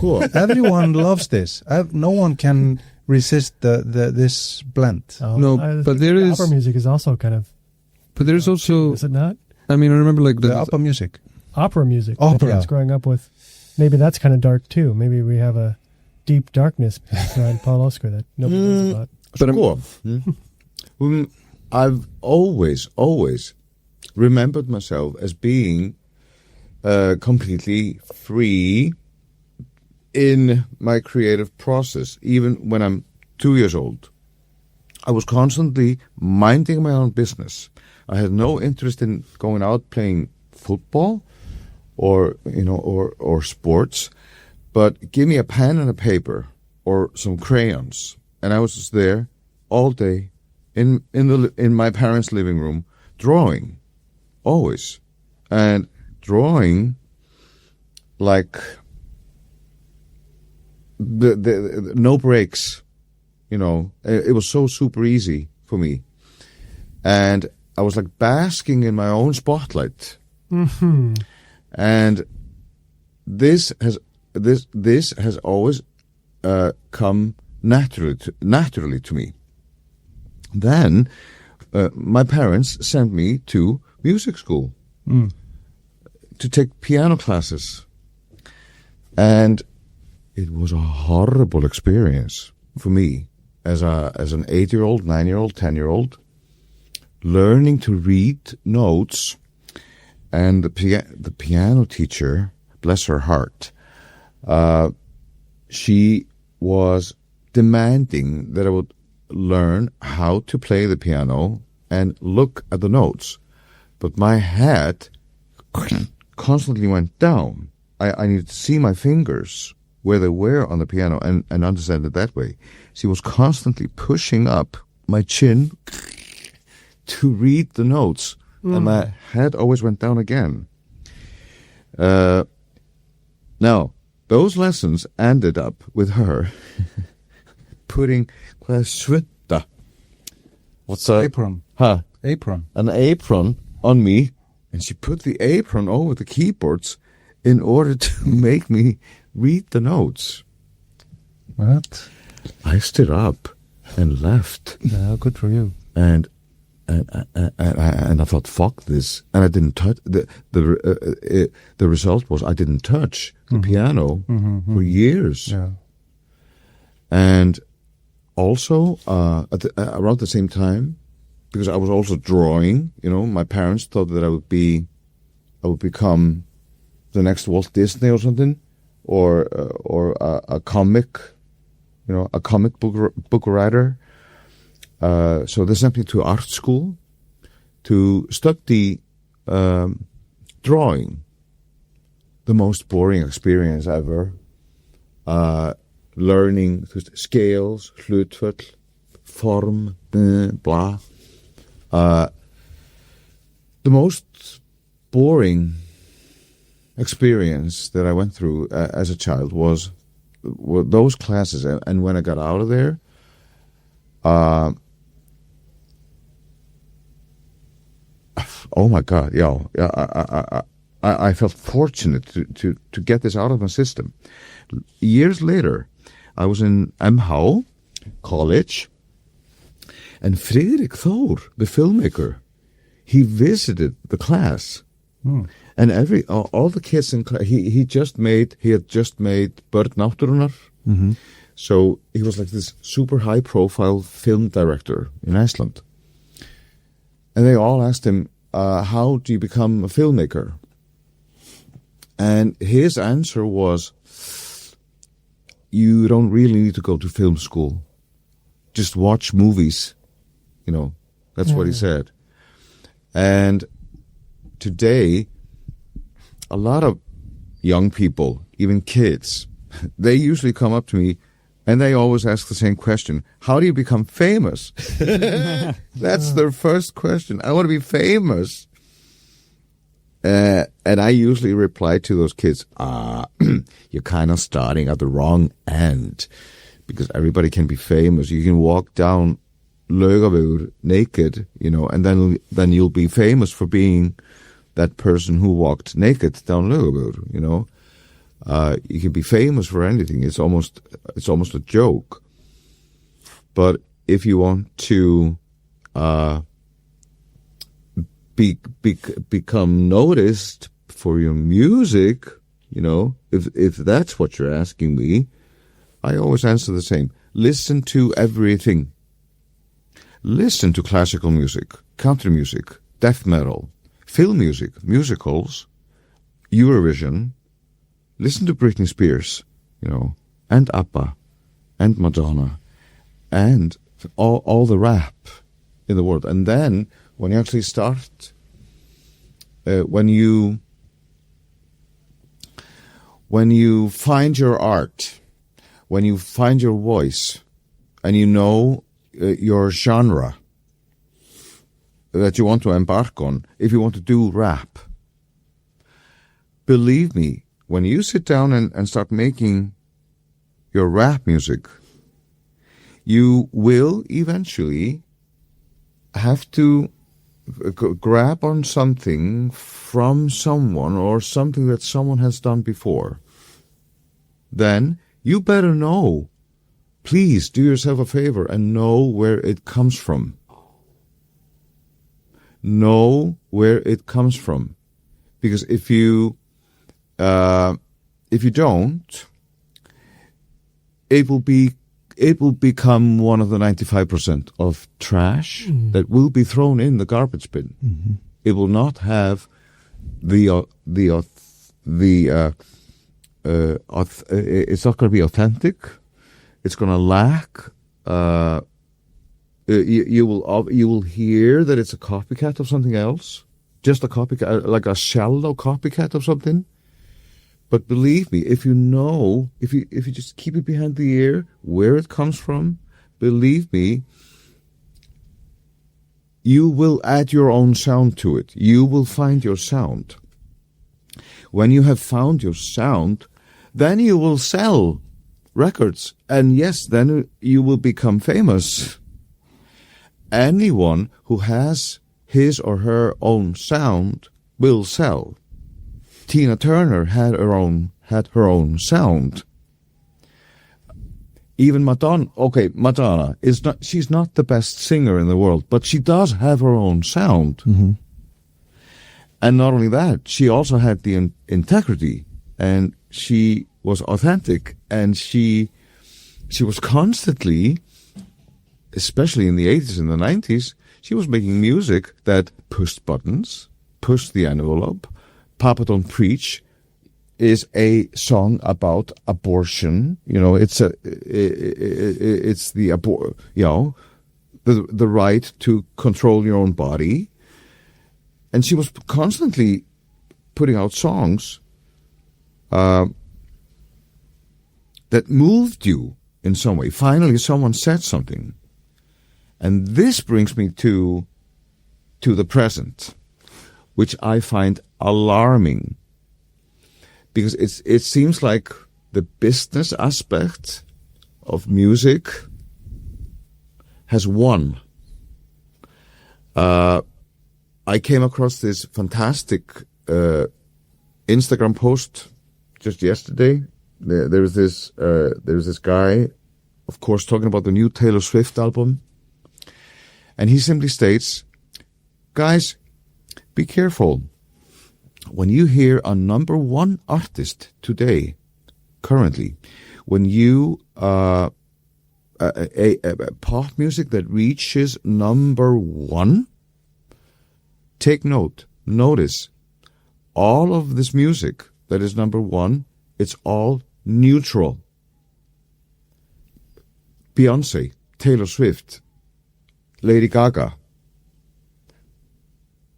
B: Cool.
D: Everyone loves this. No one can resist this blend.
A: No, but there is...
C: Opera music is also kind of...
A: But there's also...
C: Is it not?
A: I mean, I remember like...
D: The opera music.
C: Opera music.
D: Opera.
C: I was growing up with. Maybe that's kind of dark too. Maybe we have a deep darkness behind Páll Óskar that nobody knows about.
B: But I've always remembered myself as being completely free in my creative process, even when I'm 2 years old. I was constantly minding my own business. I had no interest in going out playing football or sports, but give me a pen and a paper or some crayons, and I was just there all day in my parents' living room drawing, always, and drawing like the no breaks, you know. It was so super easy for me, and I was like basking in my own spotlight. And this has always come naturally to me. Then my parents sent me to music school to take piano classes, and it was a horrible experience for me as an 8-year-old, 9-year-old, 10-year-old, learning to read notes. And the piano teacher, bless her heart, she was demanding that I would learn how to play the piano and look at the notes. But my head constantly went down. I needed to see my fingers where they were on the piano and understand it that way. She was constantly pushing up my chin to read the notes, and my head always went down again. Now, those lessons ended up with her putting svutta. What's that?
D: Apron.
B: Huh?
D: Apron.
B: An apron on me, and she put the apron over the keyboards in order to make me read the notes.
D: What?
B: I stood up and left,
D: Yeah, good for you.
B: and I thought, "Fuck this!" And I didn't touch the result was I didn't touch the piano for years.
D: Yeah.
B: And also around the same time, because I was also drawing. My parents thought that I would become the next Walt Disney or something, or a comic, a comic book writer. So they sent me to art school to study drawing. The most boring experience ever. Learning scales, hlutföll, form, blah. The most boring experience that I went through as a child were those classes, and when I got out of there, oh my God, I felt fortunate to get this out of my system. Years later, I was in MH college, and Friðrik Thor, the filmmaker, he visited the class. And all the kids in class, he had just made Börn Náttúrunnar. So he was like this super high profile film director in Iceland. And they all asked him, how do you become a filmmaker? And his answer was, you don't really need to go to film school. Just watch movies. That's what he said. And today, a lot of young people, even kids, they usually come up to me and they always ask the same question. How do you become famous? That's their first question. I want to be famous. And I usually reply to those kids, you're kind of starting at the wrong end, because everybody can be famous. You can walk down Laugaveg naked, and then you'll be famous for being that person who walked naked down Laugaveg, You can be famous for anything. It's almost a joke. But if you want to become noticed for your music, if that's what you're asking me, I always answer the same. Listen to everything. Listen to classical music, country music, death metal, film music, musicals, Eurovision. Listen to Britney Spears, and ABBA, and Madonna, and all the rap in the world. And then when you actually start, when you find your art, when you find your voice, and your genre that you want to embark on, if you want to do rap, believe me, when you sit down and start making your rap music, you will eventually have to grab on something from someone or something that someone has done before. Then you better know. Please do yourself a favor and know where it comes from. Know where it comes from. Because if you don't, it will become one of the 95% of trash that will be thrown in the garbage bin. Mm-hmm. It will not have it's not going to be authentic. It's going to lack. You will hear that it's a copycat of something else, just a copycat, like a shallow copycat of something. But believe me, if you just keep it behind the ear where it comes from, believe me, you will add your own sound to it. You will find your sound. When you have found your sound, then you will sell records. And yes, then you will become famous. Anyone who has his or her own sound will sell. Tina Turner had her own sound. Even Madonna, she's not the best singer in the world, but she does have her own sound.
A: Mm-hmm.
B: And not only that, she also had the integrity, and she was authentic, and she was constantly, especially in the 80s and the 90s, she was making music that pushed buttons, pushed the envelope. Papa Don't Preach is a song about abortion. It's the right to control your own body. And she was constantly putting out songs that moved you in some way. Finally, someone said something. And this brings me to the present, which I find alarming. Because it seems like the business aspect of music has won. I came across this fantastic Instagram post just yesterday. There's this guy, of course, talking about the new Taylor Swift album, and he simply states, "Guys, be careful. When you hear a number one artist today, currently, when you a pop music that reaches number one, take notice, all of this music that is number one, it's all neutral. Beyonce, Taylor Swift, Lady Gaga,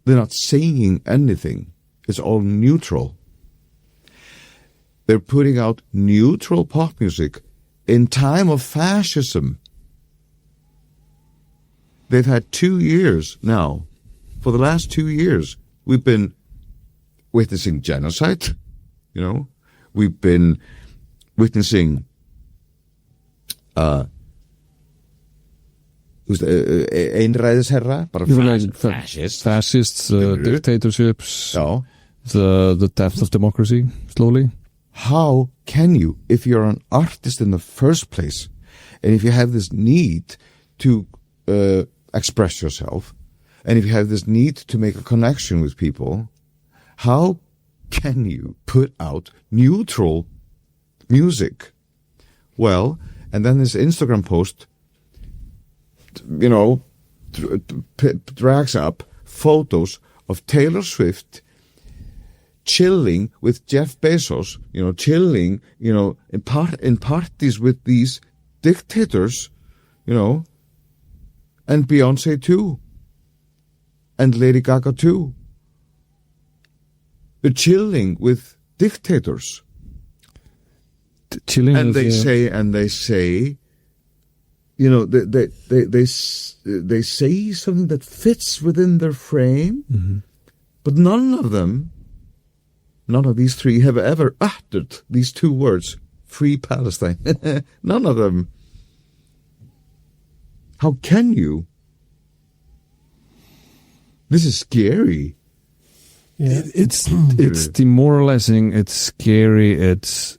B: they're not saying anything. It's all neutral. They're putting out neutral pop music in time of fascism. They've had 2 years now. For the last 2 years, we've been witnessing genocide. We've been witnessing einræðisherra,
A: fascists, dictatorships, the death of democracy, slowly.
B: How can you, if you're an artist in the first place, and if you have this need to express yourself, and if you have this need to make a connection with people, how can you put out neutral music? Well, and then this Instagram post, drags up photos of Taylor Swift chilling with Jeff Bezos, chilling, in parties with these dictators, and Beyonce too, and Lady Gaga too. They're chilling with dictators. And they say, they say something that fits within their frame,
A: mm-hmm.
B: but none of these three have ever uttered these two words, Free Palestine. None of them. How can you? This is scary.
C: Yeah.
A: It's demoralizing. It's scary. It's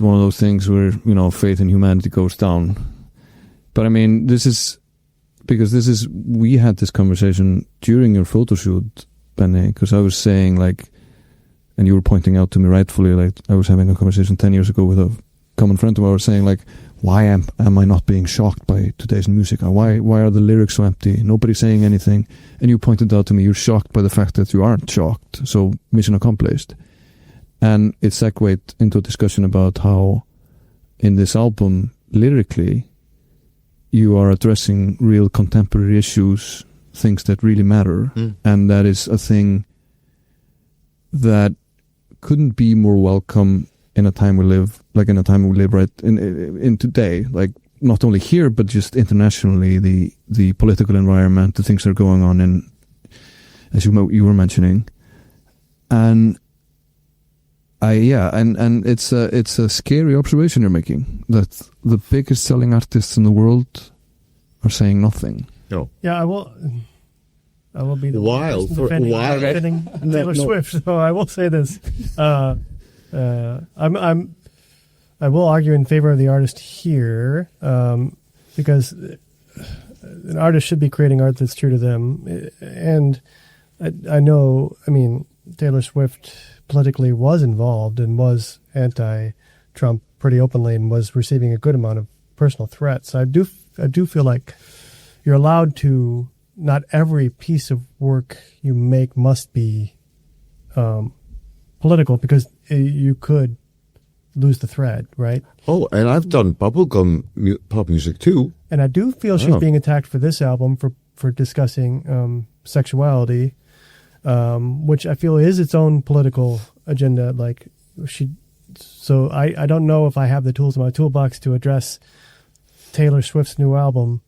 A: one of those things where faith in humanity goes down. But I mean, we had this conversation during your photo shoot, Benni, because I was saying and you were pointing out to me rightfully, I was having a conversation 10 years ago with a common friend of ours saying, why am I not being shocked by today's music? Why are the lyrics so empty? Nobody's saying anything. And you pointed out to me, you're shocked by the fact that you aren't shocked. So mission accomplished. And it segued into a discussion about how in this album, lyrically, you are addressing real contemporary issues, things that really matter, and that is a thing that couldn't be more welcome in a time we live, right in today, like not only here but just internationally, the political environment, the things that are going on in, as you were mentioning, and it's a scary observation you're making, that the biggest selling artists in the world are saying nothing.
B: No.
C: Yeah, I will be the
B: Wild for
C: defending Taylor Swift. So I will say this: I will argue in favor of the artist here, because an artist should be creating art that's true to them. And I know, I mean, Taylor Swift politically was involved and was anti-Trump pretty openly and was receiving a good amount of personal threats. I do feel like you're allowed to. Not every piece of work you make must be political, because you could lose the thread, right?
B: Oh, and I've done bubblegum pop music too.
C: And I do feel she's being attacked for this album for discussing sexuality, which I feel is its own political agenda. Like so I don't know if I have the tools in my toolbox to address Taylor Swift's new album.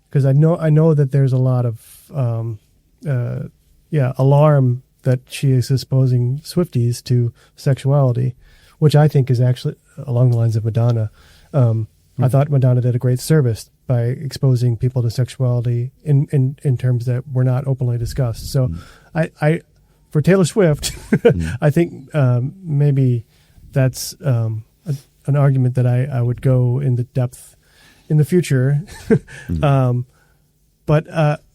C: Because I know that there's a lot of alarm that she is exposing Swifties to sexuality, which I think is actually along the lines of Madonna. I thought Madonna did a great service by exposing people to sexuality in terms that were not openly discussed. So I for Taylor Swift, I think maybe that's an argument that I would go into depth in the future. But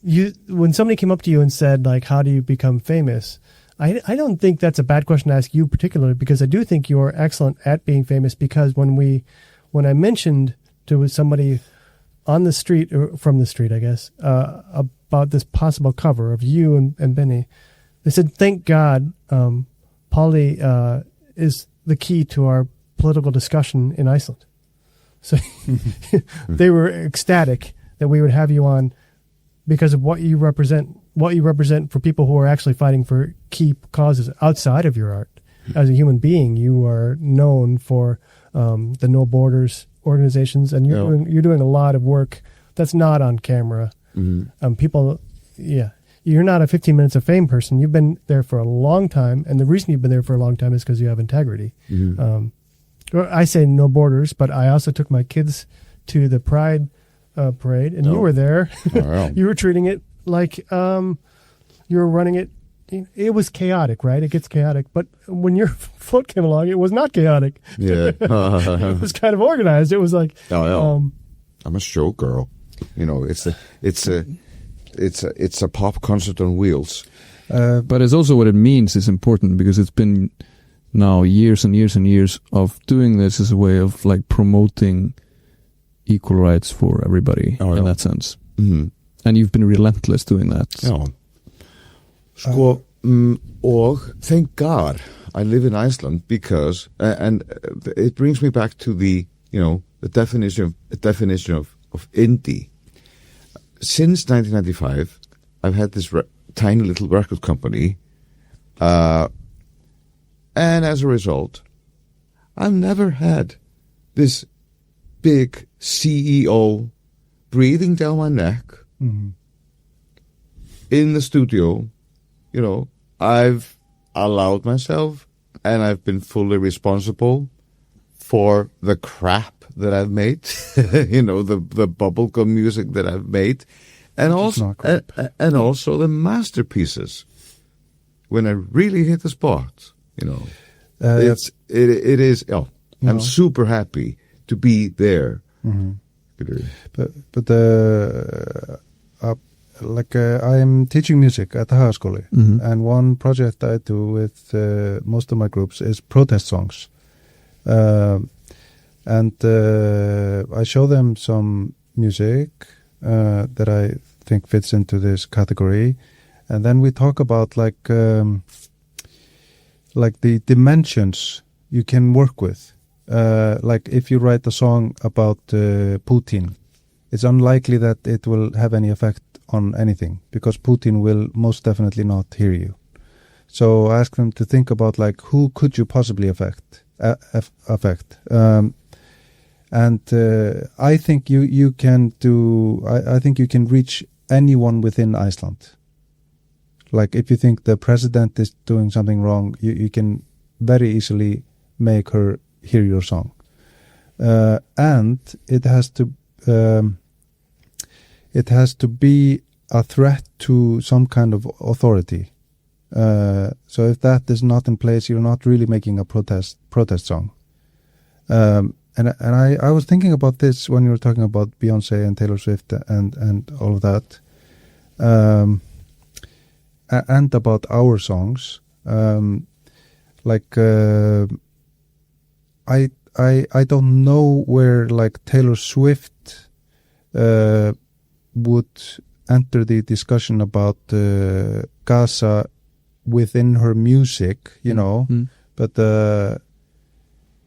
C: when somebody came up to you and said, like, how do you become famous? I don't think that's a bad question to ask you particularly, because I do think you're excellent at being famous, because when I mentioned to somebody on the street, or from the street, I guess, about this possible cover of you and Benni, they said, thank God, Páll is the key to our political discussion in Iceland. So they were ecstatic that we would have you on because of what you represent for people who are actually fighting for key causes outside of your art. As a human being, you are known for the No Borders organizations, and you're doing a lot of work that's not on camera. You're not a 15 minutes of fame person. You've been there for a long time, and the reason you've been there for a long time is because you have integrity. I say No Borders, but I also took my kids to the Pride parade, and you were there. You were treating it like you were running it. It was chaotic, right? It gets chaotic. But when your float came along, it was not chaotic.
B: Yeah.
C: It was kind of organized. It was like...
B: I'm a showgirl. You know, it's a pop concert on wheels.
A: But it's also what it means is important, because it's been now years and years and years of doing this as a way of like promoting equal rights for everybody in that sense. And you've been relentless doing that.
B: Or thank God I live in Iceland, because and it brings me back to the definition of indie. Since 1995, I've had this tiny little record company, and as a result, I've never had this big CEO breathing down my neck in the studio. I've allowed myself, and I've been fully responsible for the crap that I've made, the bubblegum music that I've made, and also the masterpieces. When I really hit the spot, it is. I'm super happy to be there.
D: But I'm teaching music at the Háskóli, and one project I do with most of my groups is protest songs. And I show them some music that I think fits into this category, and then we talk about like the dimensions you can work with. Like if you write a song about Putin, it's unlikely that it will have any effect on anything because Putin will most definitely not hear you. So ask them to think about like who could you possibly affect. And I think you can do. I think you can reach anyone within Iceland. Like if you think the president is doing something wrong, you can very easily make her hear your song. And it has to be a threat to some kind of authority. So if that is not in place, you're not really making a protest song. And I was thinking about this when you were talking about Beyoncé and Taylor Swift and all of that, and about our songs. I don't know where like Taylor Swift would enter the discussion about Gaza within her music, you know, but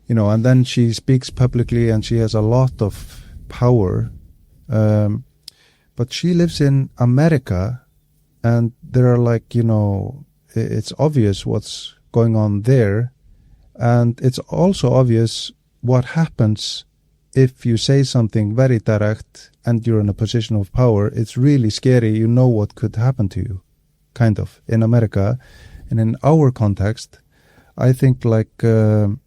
D: you know, and then she speaks publicly and she has a lot of power, but she lives in America and there are like, you know, it's obvious what's going on there, and it's also obvious what happens if you say something very direct and you're in a position of power. It's really scary. You know what could happen to you, kind of, in America. And in our context, I think like the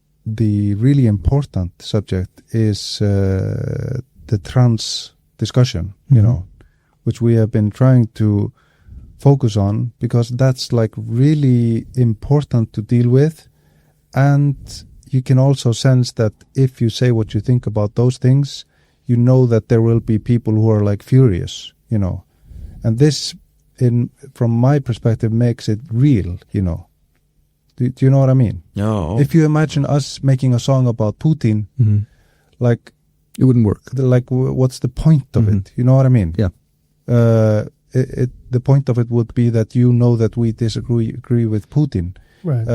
D: really important subject is the trans discussion, you know, which we have been trying to focus on because that's like really important to deal with. And you can also sense that if you say what you think about those things, you know that there will be people who are like furious, you know. And this, from my perspective, makes it real, you know. Do you know what I mean?
B: No.
D: If you imagine us making a song about Putin, like...
A: It wouldn't work.
D: Like, what's the point of it? You know what I mean?
A: Yeah.
D: The point of it would be that you know that we disagree with Putin.
C: Right.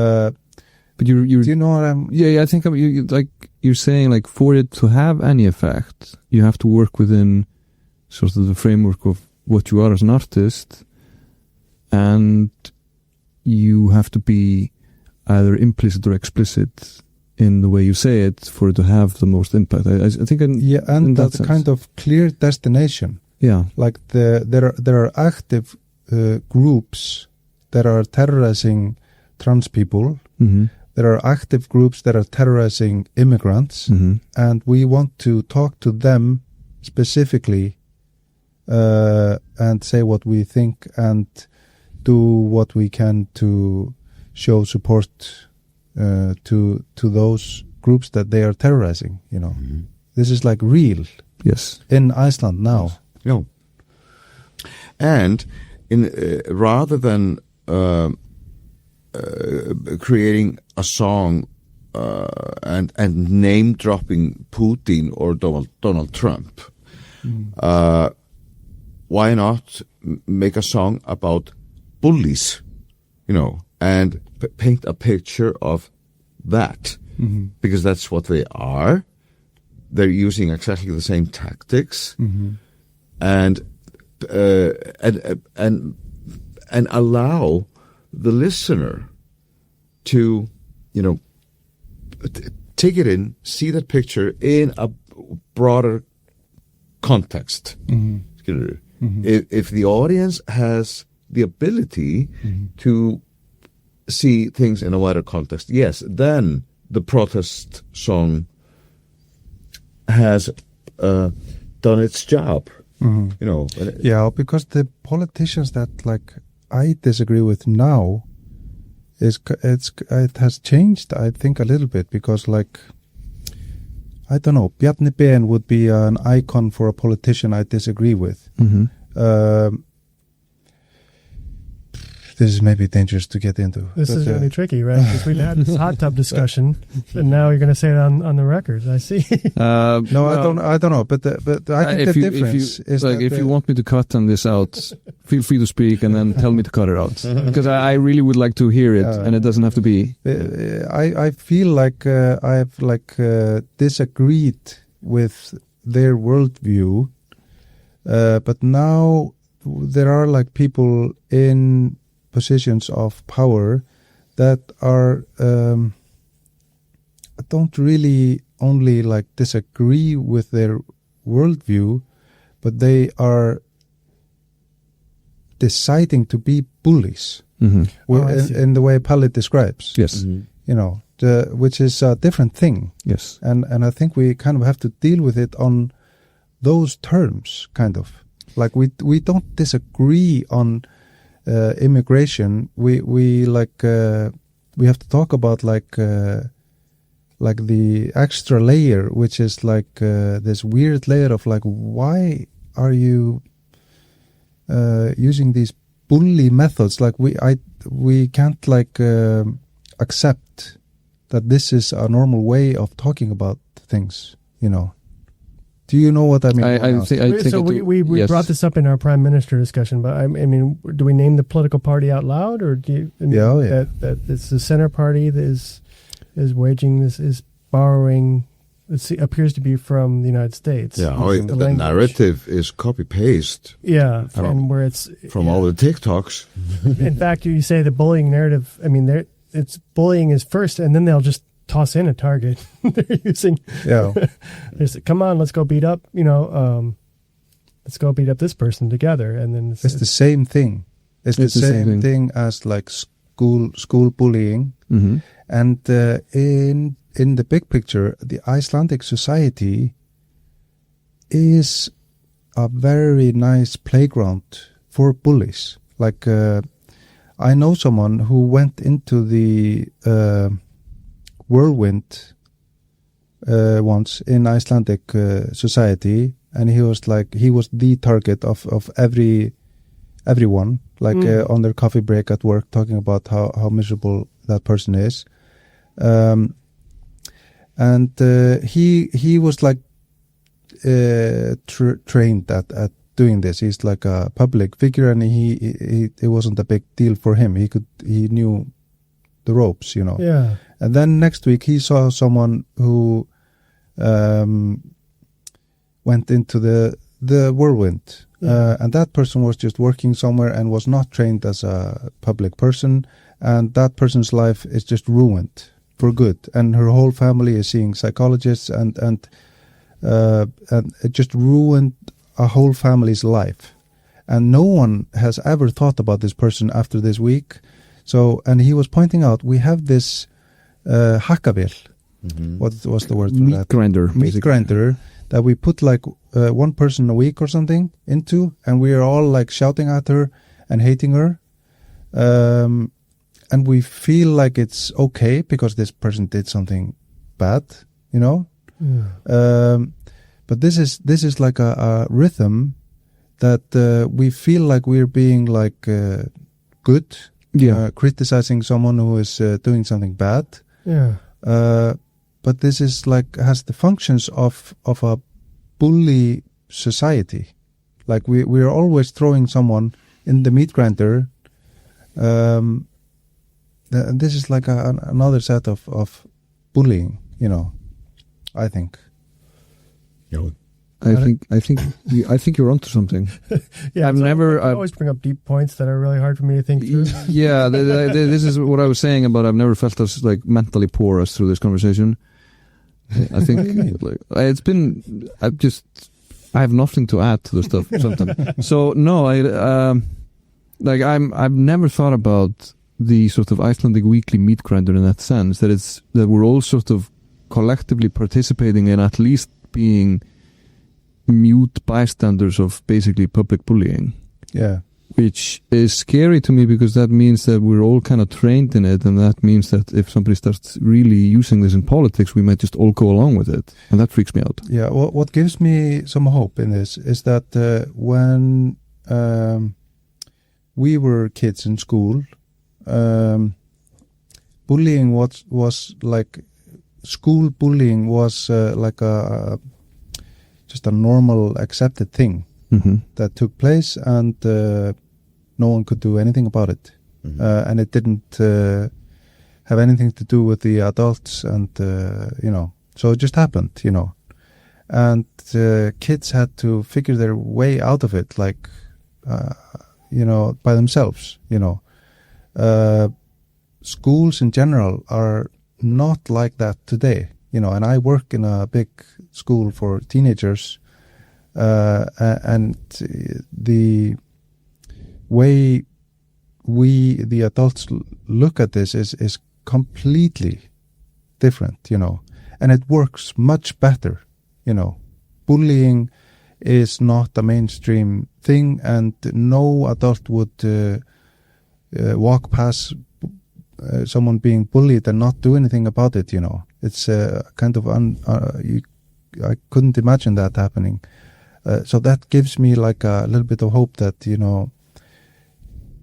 A: But do
D: you know what I'm...
A: Yeah, I think you're saying like for it to have any effect, you have to work within sort of the framework of what you are as an artist, and you have to be either implicit or explicit in the way you say it for it to have the most impact. I think in
D: that's
A: that
D: kind of clear destination.
A: Yeah,
D: like there are active groups that are terrorizing trans people. There are active groups that are terrorizing immigrants, and we want to talk to them specifically and say what we think and do what we can to show support to those groups that they are terrorizing. You know, this is like real.
A: Yes,
D: in Iceland now.
B: No, and in rather than creating a song and name dropping Putin or Donald Trump, why not make a song about bullies, you know, and paint a picture of that, because that's what they are. They're using exactly the same tactics, and allow the listener to, you know, take it in, see that picture in a broader context. If the audience has the ability to see things in a wider context, yes, then the protest song has done its job. You know.
D: Yeah, because the politicians that like I disagree with now it has changed, I think, a little bit, because like I don't know, Bjarni Ben would be an icon for a politician I disagree with. this is maybe dangerous to get into.
C: This is really tricky, right? Because we've had this hot tub discussion, and now you're going to say it on the record. I see.
D: No, I don't know. But I think the difference is
A: like
D: that
A: if you want me to cut on this out, feel free to speak and then tell me to cut it out, because I really would like to hear it, and it doesn't have to be.
D: I feel like I've disagreed with their worldview, but now there are like people in positions of power that are don't really only like disagree with their worldview, but they are deciding to be bullies. In the way Páll describes.
A: Yes.
D: You know, which is a different thing.
A: Yes.
D: And I think we kind of have to deal with it on those terms, kind of. Like we don't disagree on immigration. We have to talk about like the extra layer, which is like this weird layer of like, why are you using these bully methods? Like we can't like accept that this is a normal way of talking about things, you know. Do you know what I mean?
A: I think
C: so we
A: yes.
C: brought this up in our prime minister discussion, but I mean, do we name the political party out loud, or do you? That it's the center party that is waging this, is borrowing. It appears to be from the United States.
B: Yeah, the narrative is copy paste.
C: Yeah, from where it's
B: from all the TikToks.
C: In fact, you say the bullying narrative. I mean, it's bullying is first, and then they'll just toss in a target. They're using.
D: Yeah.
C: Come on, let's go beat up. You know, let's go beat up this person together, and then
D: it's the same thing. It's the same thing as like school bullying, and in the big picture, the Icelandic society is a very nice playground for bullies. Like, I know someone who went into the whirlwind once in Icelandic society, and he was the target of everyone, like on their coffee break at work, talking about how miserable that person is. And he was like trained at doing this. He's like a public figure, and it wasn't a big deal for him. He knew the ropes, you know.
C: Yeah.
D: And then next week he saw someone who went into the whirlwind, and that person was just working somewhere and was not trained as a public person, and that person's life is just ruined for good, and her whole family is seeing psychologists, and it just ruined a whole family's life, and no one has ever thought about this person after this week. So, and he was pointing out, we have this hackavél. What's the word for that? Meat grinder that we put like one person a week or something into, and we are all like shouting at her and hating her. And we feel like it's okay because this person did something bad, you know. Yeah. But this is like a rhythm that we feel like we're being like good, criticizing someone who is doing something bad.
C: Yeah.
D: But this is like has the functions of a bully society. Like we're always throwing someone in the meat grinder. And this is like another set of bullying, you know, I think.
A: I think you're onto something.
C: Yeah, I always bring up deep points that are really hard for me to think through.
A: Yeah, this is what I was saying about I've never felt us like mentally porous through this conversation. I think like, I have nothing to add to the stuff sometimes. So no, I've never thought about the sort of Icelandic weekly meat grinder in that sense, that we're all sort of collectively participating in at least being mute bystanders of basically public bullying.
D: Yeah.
A: Which is scary to me, because that means that we're all kind of trained in it, and that means that if somebody starts really using this in politics, we might just all go along with it, and that freaks me out.
D: Yeah, what gives me some hope in this is that when we were kids in school, bullying was like, school bullying was like just a normal accepted thing that took place, and no one could do anything about it. And it didn't have anything to do with the adults, and so it just happened, and kids had to figure their way out of it, like by themselves. Schools in general are not like that today, and I work in a big school for teenagers, and the way we, the adults, look at this is completely different, and it works much better. Bullying is not a mainstream thing, and no adult would walk past someone being bullied and not do anything about it. It's kind of I couldn't imagine that happening. So that gives me like a little bit of hope that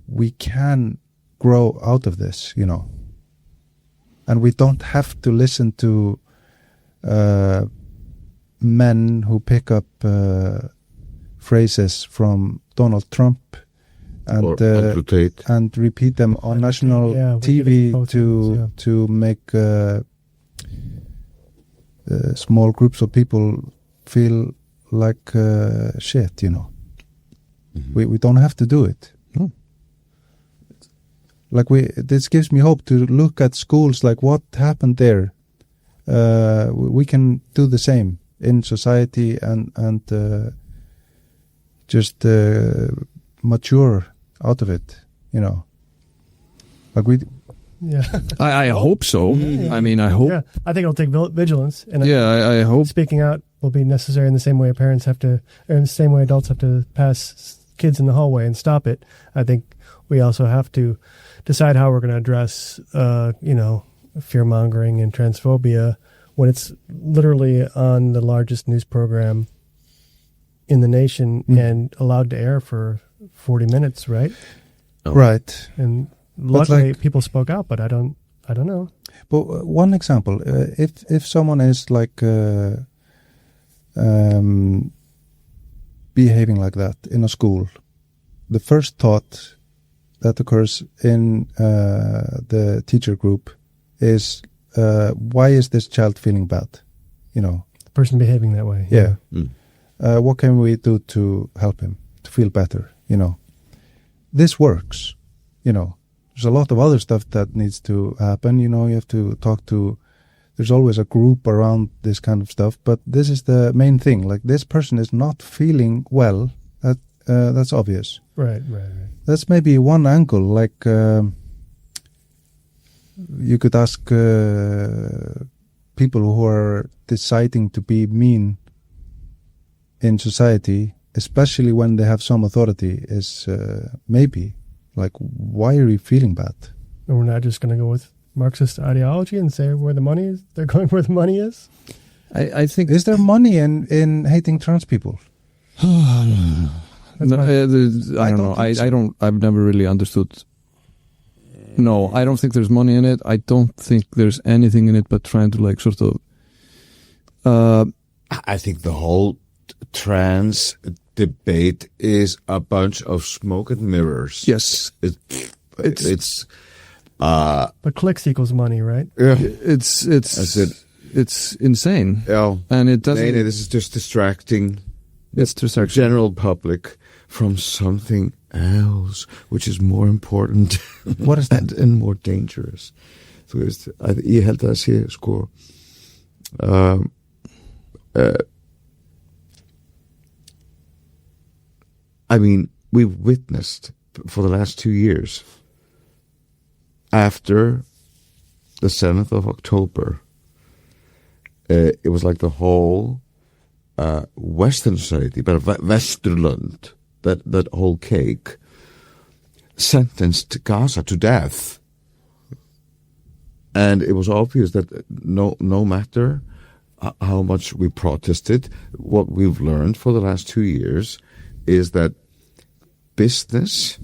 D: we can grow out of this, and we don't have to listen to men who pick up phrases from Donald Trump and repeat them on national TV to make small groups of people feel like shit. We don't have to do it.
A: No.
D: Like this gives me hope to look at schools, like what happened there. We can do the same in society and just mature out of it, like we.
C: Yeah,
A: I hope so. I mean, I hope.
C: Yeah, I think it'll take vigilance, and
A: I hope
C: speaking out will be necessary in the same way parents have to, or in the same way adults have to pass kids in the hallway and stop it. I think we also have to decide how we're going to address, fear-mongering and transphobia when it's literally on the largest news program in the nation and allowed to air for 40 minutes, right?
B: Oh.
D: Right.
C: And luckily people spoke out, but I don't know.
D: But one example, if someone is like behaving like that in a school, the first thought that occurs in the teacher group is, why is this child feeling bad?
C: The person behaving that way.
D: Yeah. What can we do to help him to feel better? This works. There's a lot of other stuff that needs to happen. You have to talk to. There's always a group around this kind of stuff, but this is the main thing. Like, this person is not feeling well. That's obvious.
C: Right.
D: That's maybe one angle. Like, you could ask people who are deciding to be mean in society, especially when they have some authority, is maybe like, why are you feeling bad?
C: And we're not just going to go with Marxist ideology and say where the money is. They're going where the money is.
A: I think.
D: Is there money in hating trans people?
A: I don't know. I've never really understood. No, I don't think there's money in it. I don't think there's anything in it but trying to, like, sort of.
B: I think the whole trans debate is a bunch of smoke and mirrors.
A: Yes,
B: it's
C: but clicks equals money, right?
B: Yeah,
A: it's insane.
B: Yeah,
A: and it doesn't.
B: Mainly, this is just distracting.
A: It's distracting
B: general public from something else, which is more important.
D: What is that?
B: and more dangerous. Þú veist, ég held að sé sko. I mean, we've witnessed for the last 2 years, after the 7th of October, it was like the whole Western society, but Vesturlund, that whole cake, sentenced Gaza to death. And it was obvious that no matter how much we protested, what we've learned for the last 2 years is that business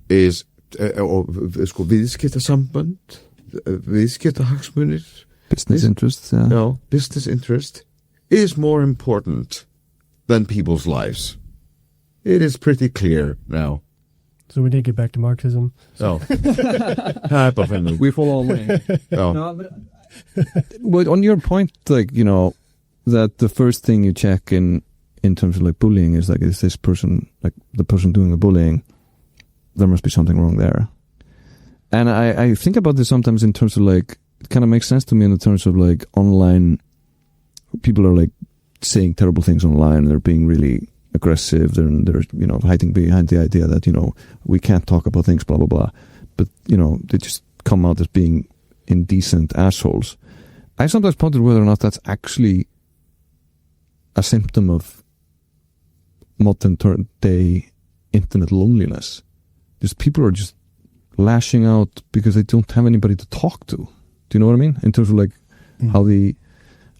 B: is sko viðskiptasambönd, viðskiptahagsmunir,
A: Business interests, yeah.
B: no, business interest is more important than people's lives. It is pretty clear now.
C: So we need to get back to Marxism.
B: Oh.
A: We fall all the way.
B: Oh.
A: No, but on your point, like, you know, that the first thing you check in terms of like bullying is like, is this person, like the person doing the bullying, there must be something wrong there. And I think about this sometimes in terms of like, it kind of makes sense to me in the terms of like online, people are like saying terrible things online, they're being really aggressive, they're you know, hiding behind the idea that, you know, we can't talk about things, blah, blah, blah. But, you know, they just come out as being indecent assholes. I sometimes ponder whether or not that's actually a symptom of modern day internet loneliness. Just people are just lashing out because they don't have anybody to talk to. Do you know what I mean? In terms of like how the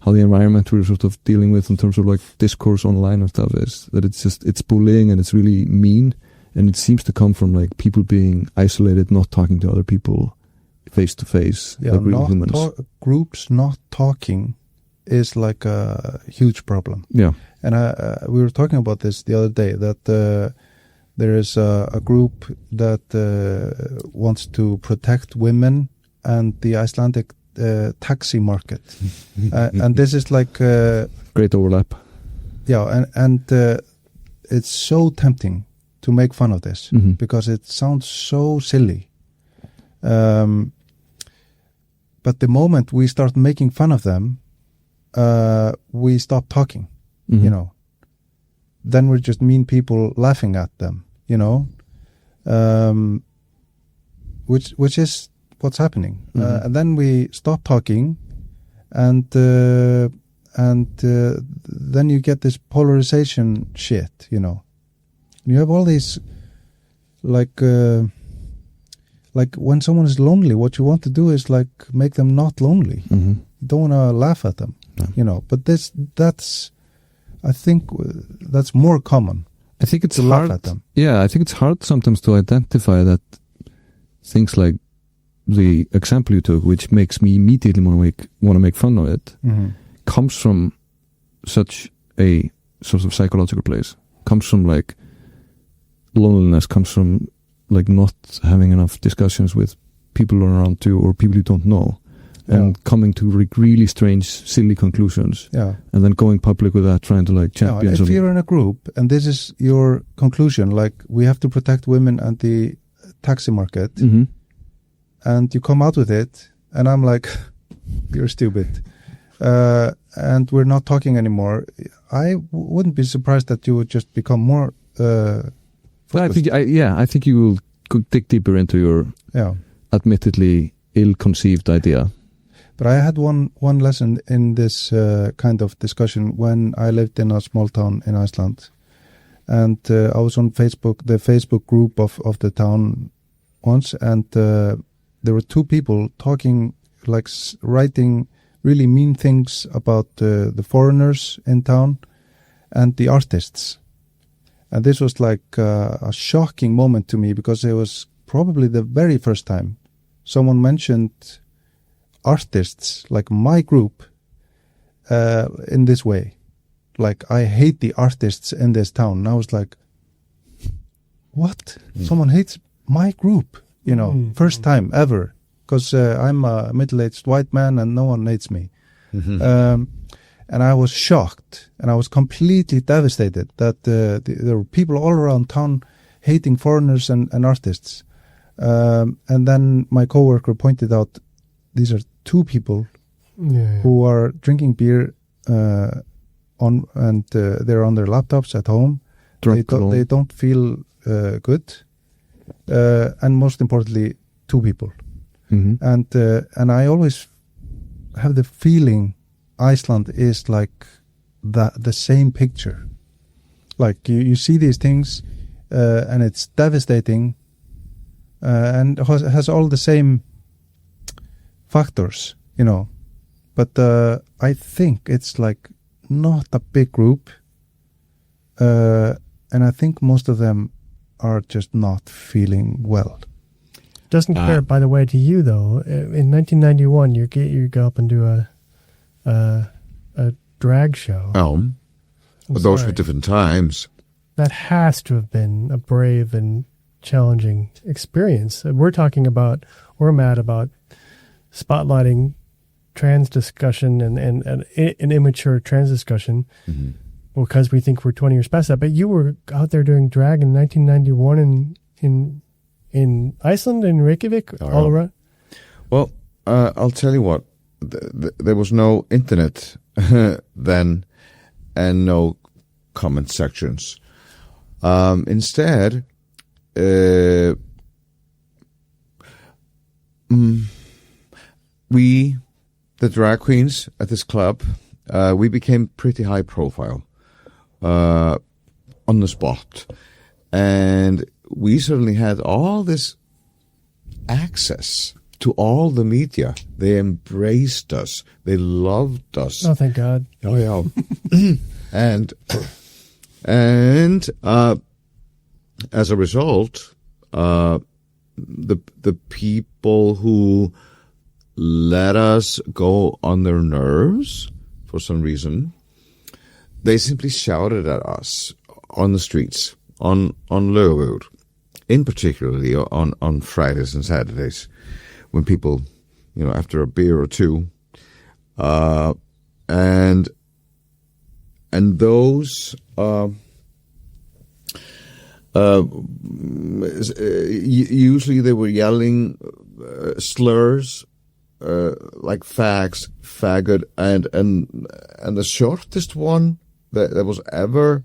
A: environment we're sort of dealing with in terms of like discourse online and stuff is that it's bullying and it's really mean, and it seems to come from like people being isolated, not talking to other people face to face, like real humans.
D: Groups not talking is like a huge problem.
A: Yeah.
D: And we were talking about this the other day, that there is a group that wants to protect women and the Icelandic taxi market. And this is like...
A: great overlap.
D: Yeah, and it's so tempting to make fun of this because it sounds so silly. But the moment we start making fun of them, we stop talking, you know. Then we're just mean people laughing at them, you know, which is what's happening. And then we stop talking, and then you get this polarization shit, you know. You have all these, like when someone is lonely, what you want to do is like make them not lonely. You don't want to laugh at them, you know. But I think that's more common.
A: I think it's
D: to
A: hard.
D: Laugh at them.
A: Yeah, I think it's hard sometimes to identify that things like the example you took, which makes me immediately want to make fun of it, comes from such a sort of psychological place. Comes from like loneliness. Comes from like not having enough discussions with people around you or people you don't know. And coming to really strange, silly conclusions. Yeah. And then going public with that, trying to like champion something.
D: If you're in a group and this is your conclusion, like we have to protect women and the taxi market, and you come out with it, and I'm like, you're stupid. And we're not talking anymore. I wouldn't be surprised that you would just become more
A: well, I think you will dig deeper into your admittedly ill-conceived idea.
D: But I had one lesson in this kind of discussion when I lived in a small town in Iceland, and I was on Facebook, the Facebook group of the town once, and there were two people talking, like writing really mean things about the foreigners in town and the artists. And this was like a shocking moment to me, because it was probably the very first time someone mentioned artists, like my group, in this way. Like, I hate the artists in this town. And I was like, what? Someone hates my group, you know, first time ever. Because I'm a middle-aged white man and no one hates me. And I was shocked, and I was completely devastated that there were people all around town hating foreigners and artists. And then my coworker pointed out, these are two people who are drinking beer they're on their laptops at home. They don't feel good. And most importantly, two people. And I always have the feeling Iceland is like the same picture. Like you see these things, and it's devastating, and has all the same factors, you know. But I think it's like not a big group, and I think most of them are just not feeling well.
C: Doesn't compare, by the way, to you though. In 1991, you go up and do a drag show.
B: But those were different times.
C: That has to have been a brave and challenging experience. We're mad about spotlighting trans discussion and an immature trans discussion because we think we're 20 years past that. But you were out there doing drag in 1991 in Iceland and Reykjavík, all around.
B: Well, I'll tell you what. There was no internet then, and no comment sections. Instead, we, the drag queens at this club, we became pretty high profile on the spot. And we certainly had all this access to all the media. They embraced us. They loved us.
C: Oh, thank God.
B: Oh, yeah. and as a result, the people who let us go on their nerves for some reason, they simply shouted at us on the streets, on Lögvegur, in particularly on Fridays and Saturdays, when people, after a beer or two, and those usually they were yelling slurs like fags, faggot, and the shortest one that was ever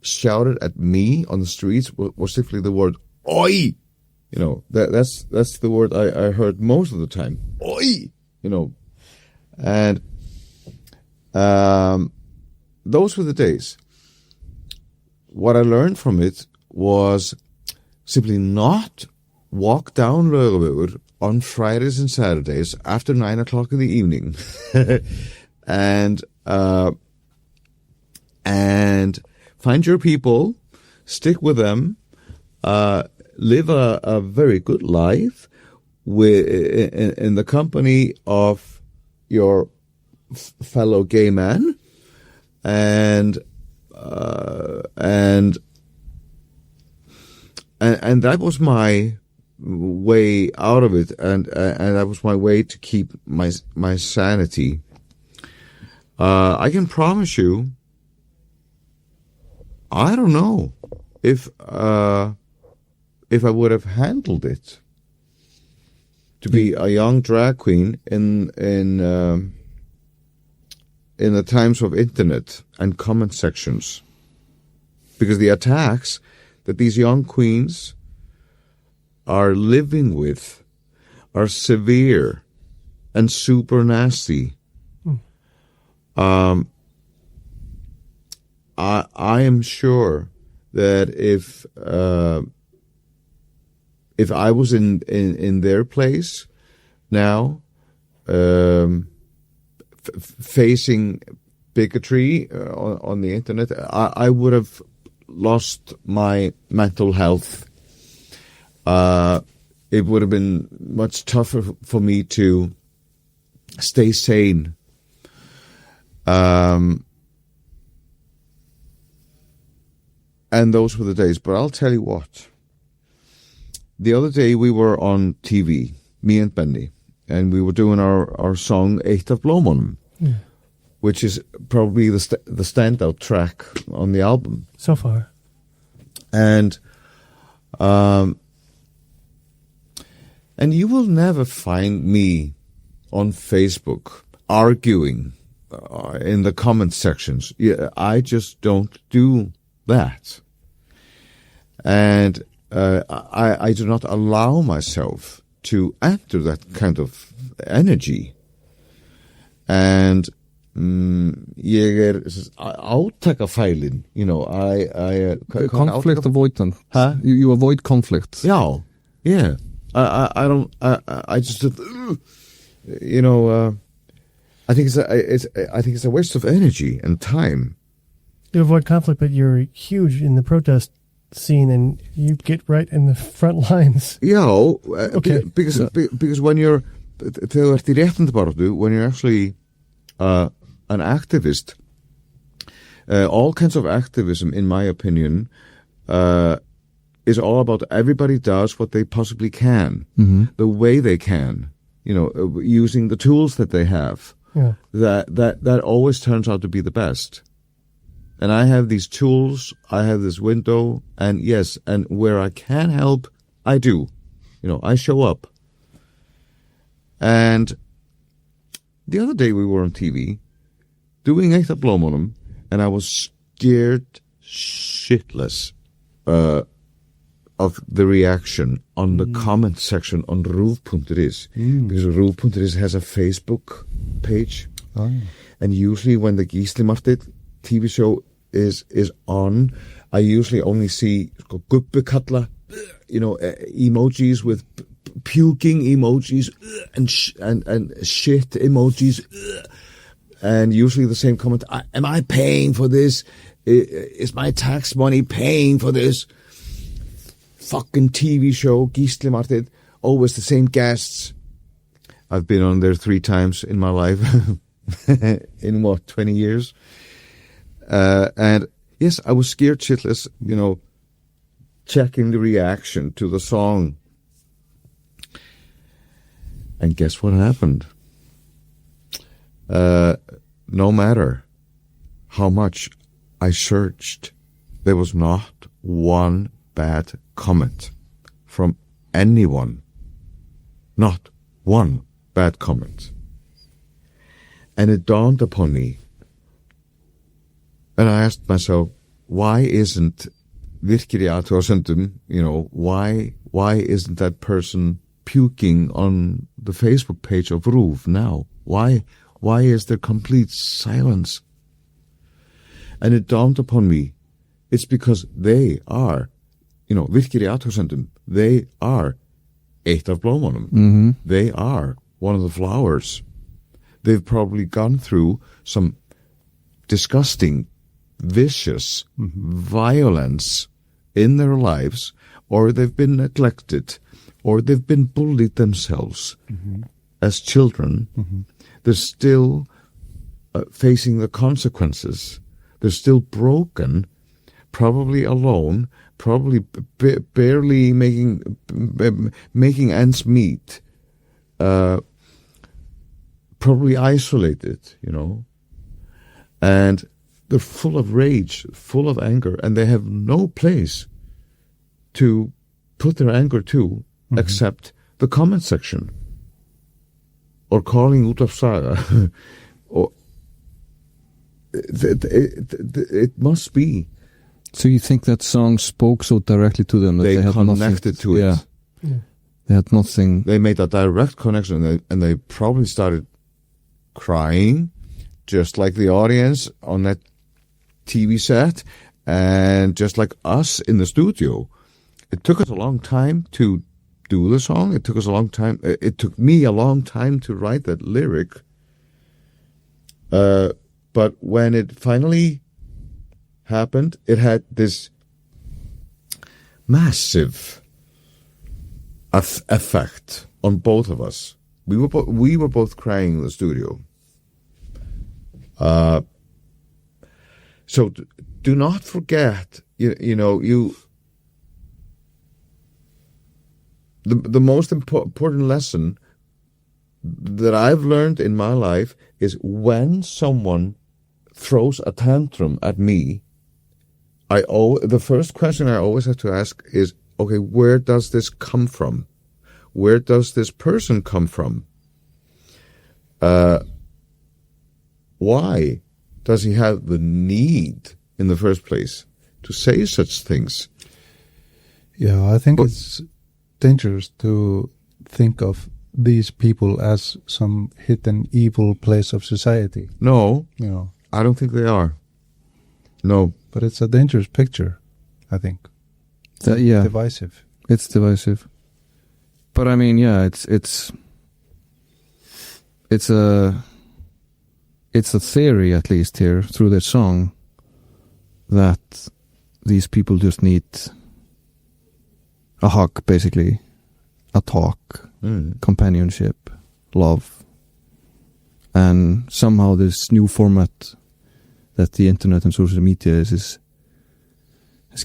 B: shouted at me on the streets was simply the word "oi." That's the word I heard most of the time. "Oi," and those were the days. What I learned from it was simply not walk down Lögvegur on Fridays and Saturdays after 9 o'clock in the evening, and find your people, stick with them, live a very good life in the company of your fellow gay man, and that was my way out of it, and that was my way to keep my sanity. I can promise you, I don't know if I would have handled it to be a young drag queen in the times of internet and comment sections, because the attacks that these young queens are living with are severe and super nasty. I am sure that if I was in their place now, facing bigotry on the internet, I would have lost my mental health. It would have been much tougher for me to stay sane. And those were the days. But I'll tell you what. The other day we were on TV, me and Benni, and we were doing our song Eitt af Blómunum, which is probably the standout track on the album
C: so far.
B: And you will never find me on Facebook arguing in the comment sections. I just don't do that. And I do not allow myself to enter that kind of energy. And ég átakafælin,
A: conflict avoidant.
B: Huh?
A: You avoid conflict.
B: Yeah. I don't. I just, I think it's a waste of energy and time.
C: You avoid conflict, but you're huge in the protest scene, and you get right in the front lines.
B: Yeah,
C: Okay.
B: because when you're when you're actually an activist, all kinds of activism, in my opinion, is all about everybody does what they possibly can, the way they can, using the tools that they have.
C: Yeah.
B: That always turns out to be the best. And I have these tools, I have this window, and yes, and where I can help, I do. I show up. And the other day we were on TV doing Eitt af Blómunum, and I was scared shitless of the reaction on the comment section on ruv.is, because ruv.is has a Facebook page.
D: Oh.
B: And usually when the Gísli Marteinn TV show is on, I usually only see gubbukalla, emojis with puking emojis and shit emojis, and usually the same comment: am I paying for this? Is my tax money paying for this fucking TV show? Gísli Marteinn, always the same guests. I've been on there 3 times in my life. In 20 years? And yes, I was scared shitless, checking the reaction to the song. And guess what happened? No matter how much I searched, there was not one bad comment from anyone. Not one bad comment. And it dawned upon me, and I asked myself, why isn't virkir í athugasemdum, why isn't that person puking on the Facebook page of RÚV now? Why is there complete silence? And it dawned upon me, it's because they are, virkir í athugasemdum, they are Eitt af Blómunum. They are one of the flowers. They've probably gone through some disgusting, vicious violence in their lives, or they've been neglected, or they've been bullied themselves as children. They're still facing the consequences. They're still broken, probably alone, probably barely making ends meet, probably isolated, and they're full of rage, full of anger, and they have no place to put their anger to except the comment section, or calling út af saga, or it must be.
A: So you think that song spoke so directly to them that they had
B: connected to it?
A: Yeah. They had nothing.
B: They made a direct connection, and they probably started crying, just like the audience on that TV set, and just like us in the studio. It took us a long time to do the song. It took us a long time. It took me a long time to write that lyric. But when it finally happened, it had this massive effect on both of us. We were both crying in the studio. So do not forget, the most important lesson that I've learned in my life is when someone throws a tantrum at me, the first question I always have to ask is, okay, where does this come from? Where does this person come from? Why does he have the need in the first place to say such things?
D: Yeah, I think it's dangerous to think of these people as some hidden evil place of society.
B: No, I don't think they are. No.
D: But it's a dangerous picture, I think. Divisive.
A: It's divisive. But I mean, it's a theory, at least here, through their song, that these people just need a hug, basically, a talk, companionship, love, and somehow this new format that the internet and social media is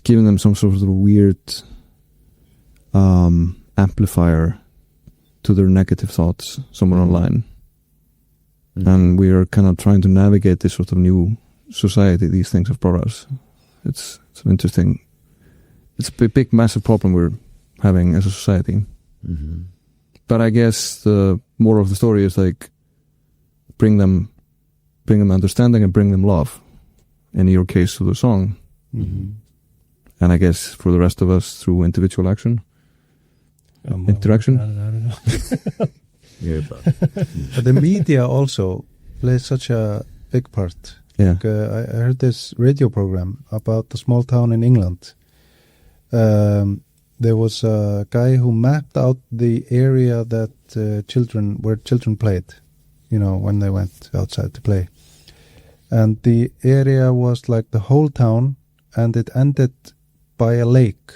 A: giving them some sort of weird amplifier to their negative thoughts somewhere online. And we are kind of trying to navigate this sort of new society these things have brought us. It's an interesting, it's a big massive problem we're having as a society. But I guess the moral of the story is like bring them understanding and bring them love, in your case through the song, and I guess for the rest of us through individual action, interaction.
C: I don't know.
B: Yeah, but
D: But the media also plays such a big part.
A: Yeah.
D: Like, I heard this radio program about a small town in England. There was a guy who mapped out the area that where children played, when they went outside to play. And the area was like the whole town, and it ended by a lake,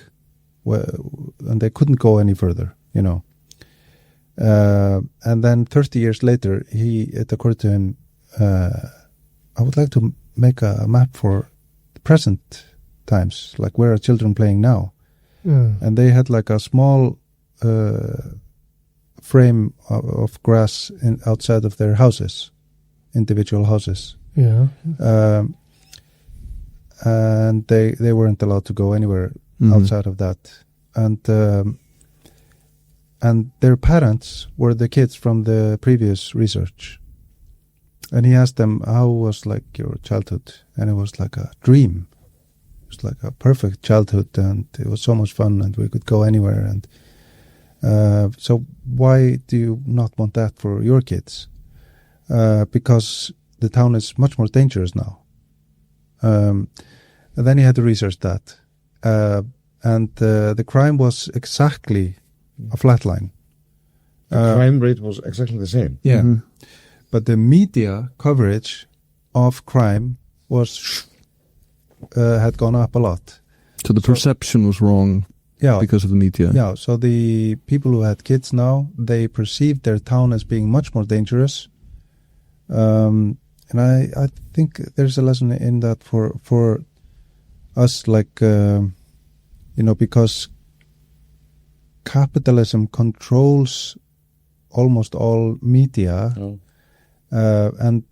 D: and they couldn't go any further, And then 30 years later, it occurred to him, I would like to make a map for the present times, like where are children playing now? And they had like a small frame of grass outside of their houses, individual houses.
C: Yeah.
D: And they weren't allowed to go anywhere outside of that. And their parents were the kids from the previous research. And he asked them, how was like your childhood? And it was like a dream. It was like a perfect childhood, and it was so much fun, and we could go anywhere. And so why do you not want that for your kids? Because the town is much more dangerous now. And then he had to research that. And the crime was exactly a flat line.
B: the crime rate was exactly the same.
D: Yeah. But the media coverage of crime was had gone up a lot.
A: So the perception was wrong because of the media.
D: Yeah, so the people who had kids now, they perceived their town as being much more dangerous. And I think there's a lesson in that for us, like, because capitalism controls almost all media, and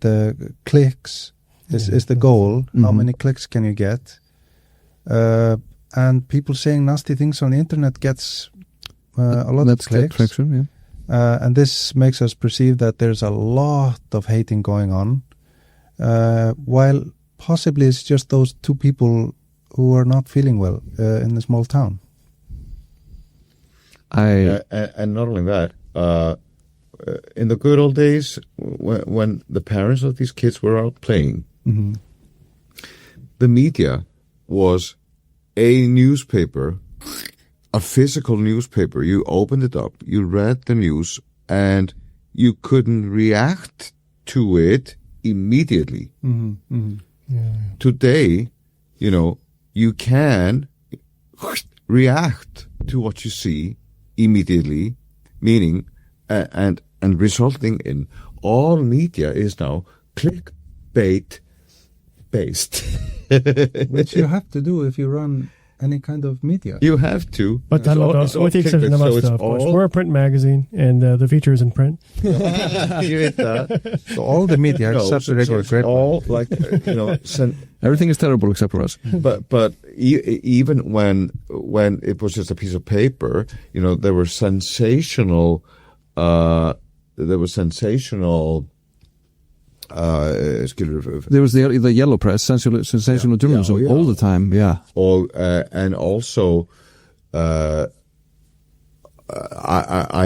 D: clicks is the goal. Mm-hmm. How many clicks can you get? And people saying nasty things on the internet gets a lot of clicks.
A: Traction, yeah.
D: And this makes us perceive that there's a lot of hating going on, while possibly it's just those two people who are not feeling well in the small town.
B: And not only that, in the good old days, when the parents of these kids were out playing,
D: mm-hmm.
B: the media was a newspaper, a physical newspaper. You opened it up, you read the news, and you couldn't react to it immediately.
D: Mm-hmm. Mm-hmm.
C: Yeah.
B: Today, you can react to what you see immediately, meaning and resulting in all media is now clickbait based.
D: Which you have to do if you run any kind of media.
B: You have to.
C: But with the exception of us, of course. We're a print magazine, and the feature is in print.
B: You hit that.
D: So all the media except the regular Grapevine.
B: All like,
A: everything is terrible except for us.
B: But even when it was just a piece of paper, there were sensational. There was
A: the yellow press, sensational journalism all the time, yeah.
B: And also, I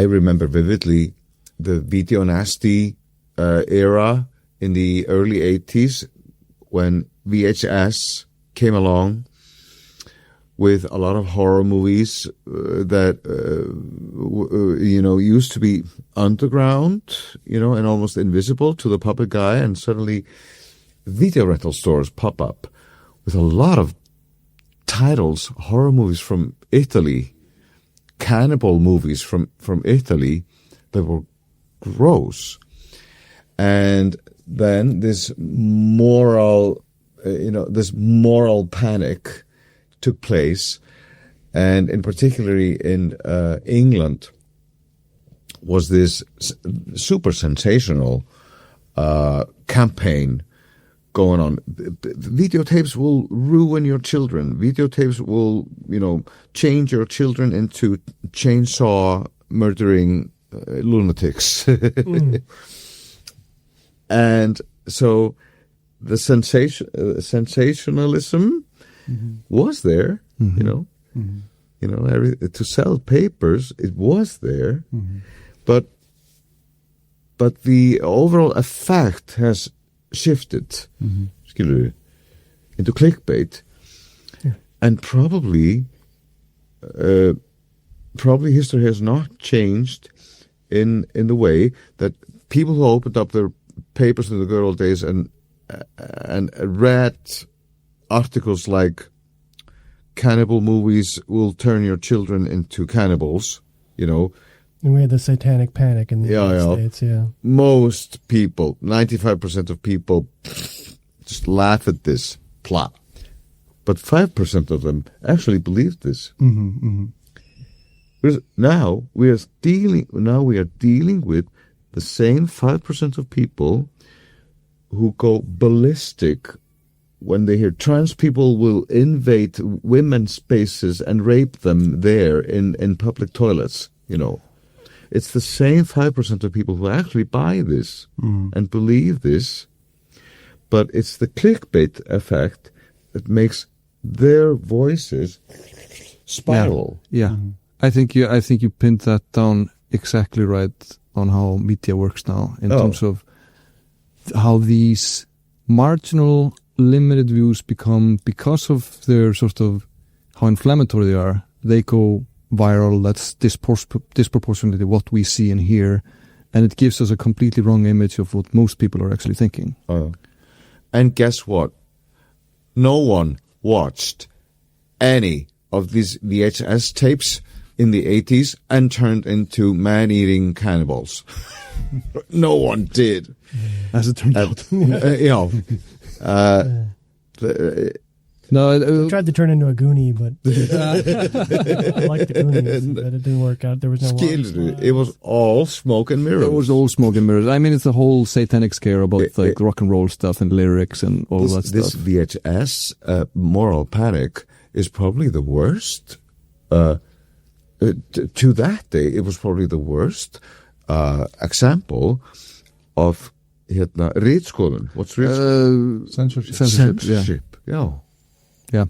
B: remember vividly the video nasty era in the early 80s when VHS came along with a lot of horror movies that, used to be underground, and almost invisible to the public eye. And suddenly video rental stores pop up with a lot of titles, horror movies from Italy, cannibal movies from Italy that were gross. And then this moral panic took place, and in particularly in England was this super sensational campaign going on. Videotapes will ruin your children. Videotapes will, change your children into chainsaw murdering lunatics. And so the sensationalism was there, to sell papers, it was there, but the overall effect has shifted into clickbait, and probably history has not changed in the way that people who opened up their papers in the good old days and read articles like cannibal movies will turn your children into cannibals, And
C: we had the satanic panic in the United States,
B: Most people, 95% of people, just laugh at this plot. But 5% of them actually believed this. Now we are dealing with the same 5% of people who go ballistic when they hear trans people will invade women's spaces and rape them there in public toilets, It's the same 5% of people who actually buy this and believe this, but it's the clickbait effect that makes their voices spiral.
A: Yeah. I think you pinned that down exactly right on how media works now in terms of how these marginal limited views become, because of their sort of how inflammatory they are, they go viral. That's disproportionately what we see and hear, and it gives us a completely wrong image of what most people are actually thinking.
B: And guess what? No one watched any of these VHS tapes in the 80s and turned into man-eating cannibals. No one did.
A: As it turned out.
C: I tried to turn into a Goonie, but I liked the Goonies, but it didn't work out. There was no
B: it was all smoke and mirrors.
A: It was all smoke and mirrors. I mean, it's the whole satanic scare about rock and roll stuff and lyrics and all that stuff.
B: This VHS moral panic is probably the worst. To that day, it was probably the worst example of ritskoðun. What's ritskoðun?
A: Censorship.
B: Yeah.
A: Yeah.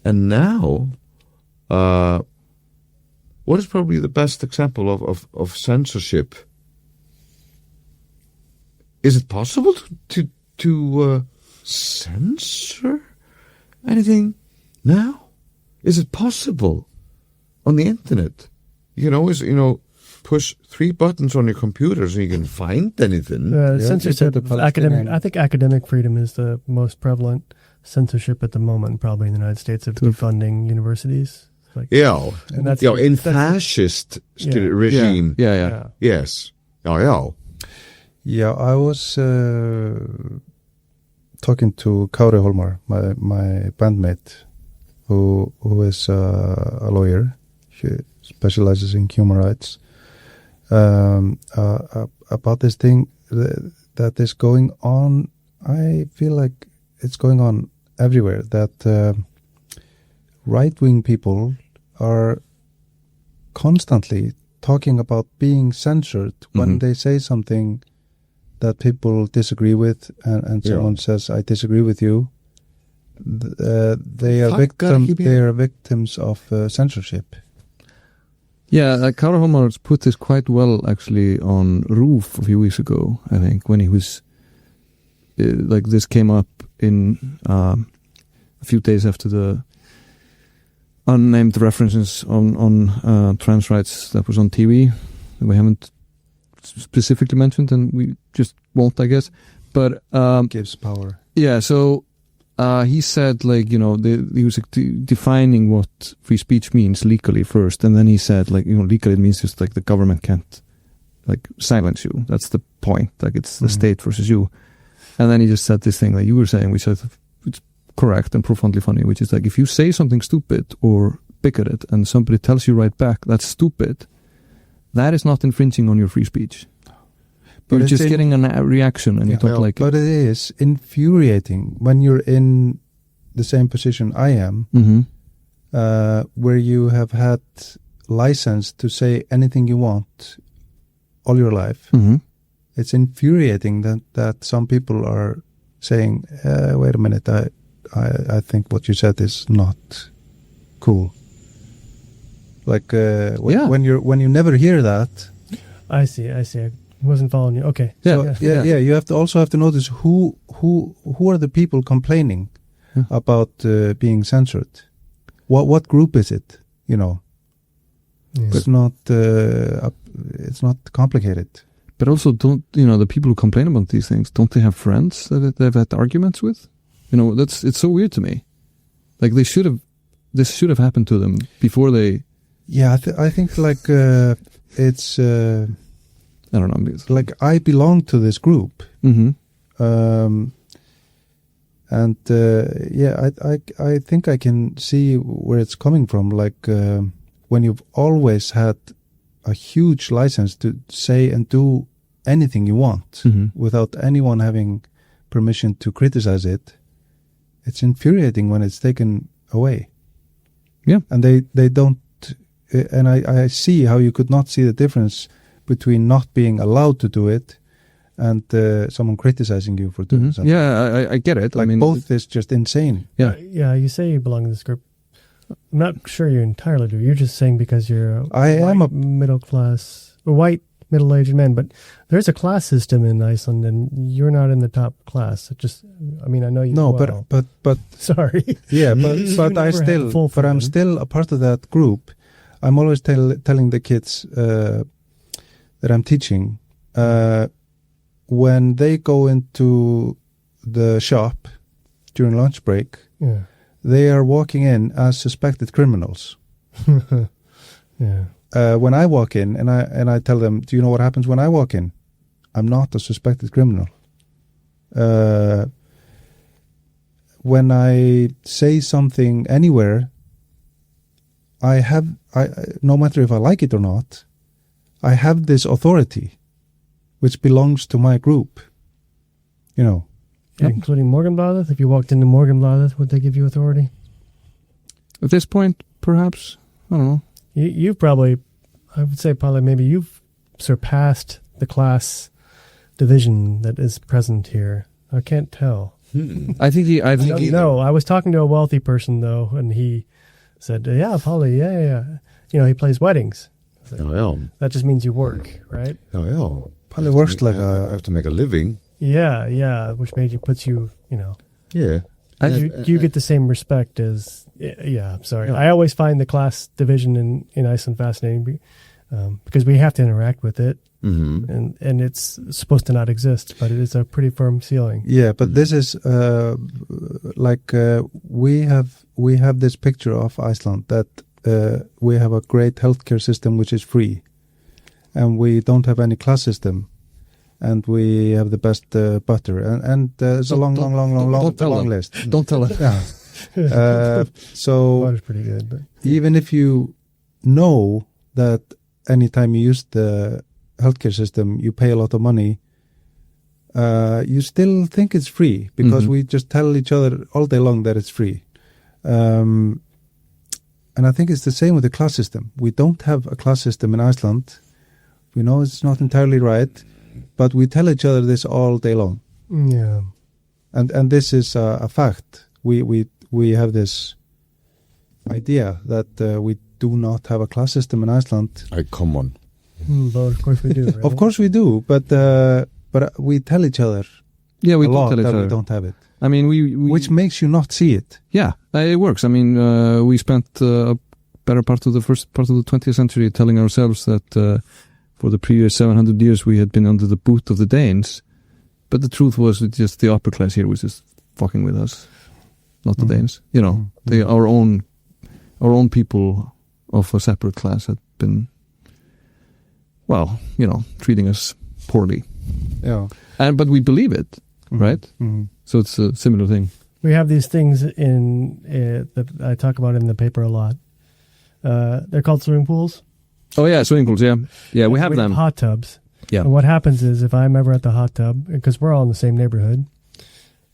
B: And now, what is probably the best example of censorship? Is it possible to censor anything now? Is it possible on the internet? Push 3 buttons on your computer so you can find anything.
C: Censorship, academic. I think academic freedom is the most prevalent censorship at the moment, probably in the United States, of defunding universities.
B: And that's in fascist regime. Yes.
D: Yeah, I was talking to Kári Hólmar, my bandmate, who is a lawyer. She specializes in human rights. About this thing that is going on. I feel like it's going on everywhere, that right-wing people are constantly talking about being censored when they say something that people disagree with, and someone says, I disagree with you. They are victims of censorship.
A: Yeah, Kári Hólmar put this quite well actually on Roof a few weeks ago, I think, when he was this came up in a few days after the unnamed references on trans rights that was on TV that we haven't specifically mentioned, and we just won't, I guess. But
D: gives power.
A: Yeah, so he said, like, he was defining what free speech means legally first, and then he said, like, legally it means just like the government can't like silence you. That's the point. Like, it's the state versus you. And then he just said this thing that you were saying, which I thought it's correct and profoundly funny, which is like, if you say something stupid or bigoted and somebody tells you right back that's stupid, that is not infringing on your free speech. But you're just getting a reaction and you don't like it.
D: But it is infuriating when you're in the same position I am, where you have had license to say anything you want all your life. It's infuriating that some people are saying, wait a minute, I think what you said is not cool. Like when you never hear that.
C: I see. I wasn't following you. Okay.
D: Yeah. You have to notice who are the people complaining about being censored. What group is it? It's not complicated.
A: But also, don't the people who complain about these things, don't they have friends that they've had arguments with? It's so weird to me. Like, this should have happened to them before they.
D: Yeah, I think like it's.
A: I don't know.
D: Like, I belong to this group, and I think I can see where it's coming from. Like, when you've always had a huge license to say and do anything you want without anyone having permission to criticize it, it's infuriating when it's taken away.
A: Yeah,
D: and they don't. And I see how you could not see the difference between not being allowed to do it and someone criticizing you for doing something.
A: Yeah, I get it.
D: Like, both is just insane.
A: Yeah.
C: Yeah, you say you belong to this group. I'm not sure you entirely do. You're just saying because you're middle class, a white middle-aged man. But there's a class system in Iceland, and you're not in the top class. I know you.
D: No,
C: well.
D: but
C: sorry.
D: Yeah, but I'm still a part of that group. I'm always telling the kids that I'm teaching, when they go into the shop during lunch break, they are walking in as suspected criminals. When I walk in and I tell them, do you know what happens when I walk in? I'm not a suspected criminal. When I say something anywhere, I no matter if I like it or not, I have this authority, which belongs to my group.
C: Including Morgenbladet. If you walked into Morgenbladet, would they give you authority?
A: At this point, perhaps. I don't know.
C: You've probably, I would say probably maybe you've surpassed the class division that is present here. I can't tell.
A: I think
C: No, I was talking to a wealthy person though, and he said, "Yeah, Polly, yeah. He plays weddings." That just means you work, right?
B: Polly works like I have to make a living.
C: Yeah, which puts you,
B: Yeah.
C: You get the same respect as. Yeah, I'm sorry. I always find the class division in Iceland fascinating because we have to interact with it, and it's supposed to not exist, but it is a pretty firm ceiling.
D: Yeah, but this is we have this picture of Iceland that we have a great healthcare system which is free, and we don't have any class system, and we have the best butter, and there's a long list.
A: Don't tell it.
D: Yeah. So
C: butter's pretty good, but
D: even if you know that anytime you use the healthcare system, you pay a lot of money, you still think it's free because we just tell each other all day long that it's free. And I think it's the same with the class system. We don't have a class system in Iceland. We know it's not entirely right, but we tell each other this all day long.
C: Yeah.
D: And this is a fact. We have this idea that we do not have a class system in Iceland.
B: Come on.
C: But of course we do. Right?
D: Of course we do, but we tell each other.
A: Yeah, we
D: a lot
A: tell each
D: that
A: other.
D: We don't have it.
A: I mean, we
D: which makes you not see it.
A: Yeah, it works. I mean, we spent a better part of the first part of the 20th century telling ourselves that for the previous 700 years we had been under the boot of the Danes, but the truth was just the upper class here was just fucking with us. not the Danes. You know, they our own people of a separate class had been, well, you know, treating us poorly.
D: Yeah.
A: But we believe it, right?
D: Mm-hmm.
A: So it's a similar thing.
C: We have these things in that I talk about in the paper a lot. They're called swimming pools.
A: Oh yeah, swimming pools. Yeah, we have them.
C: Hot tubs.
A: Yeah.
C: And what happens is if I'm ever at the hot tub, because we're all in the same neighborhood,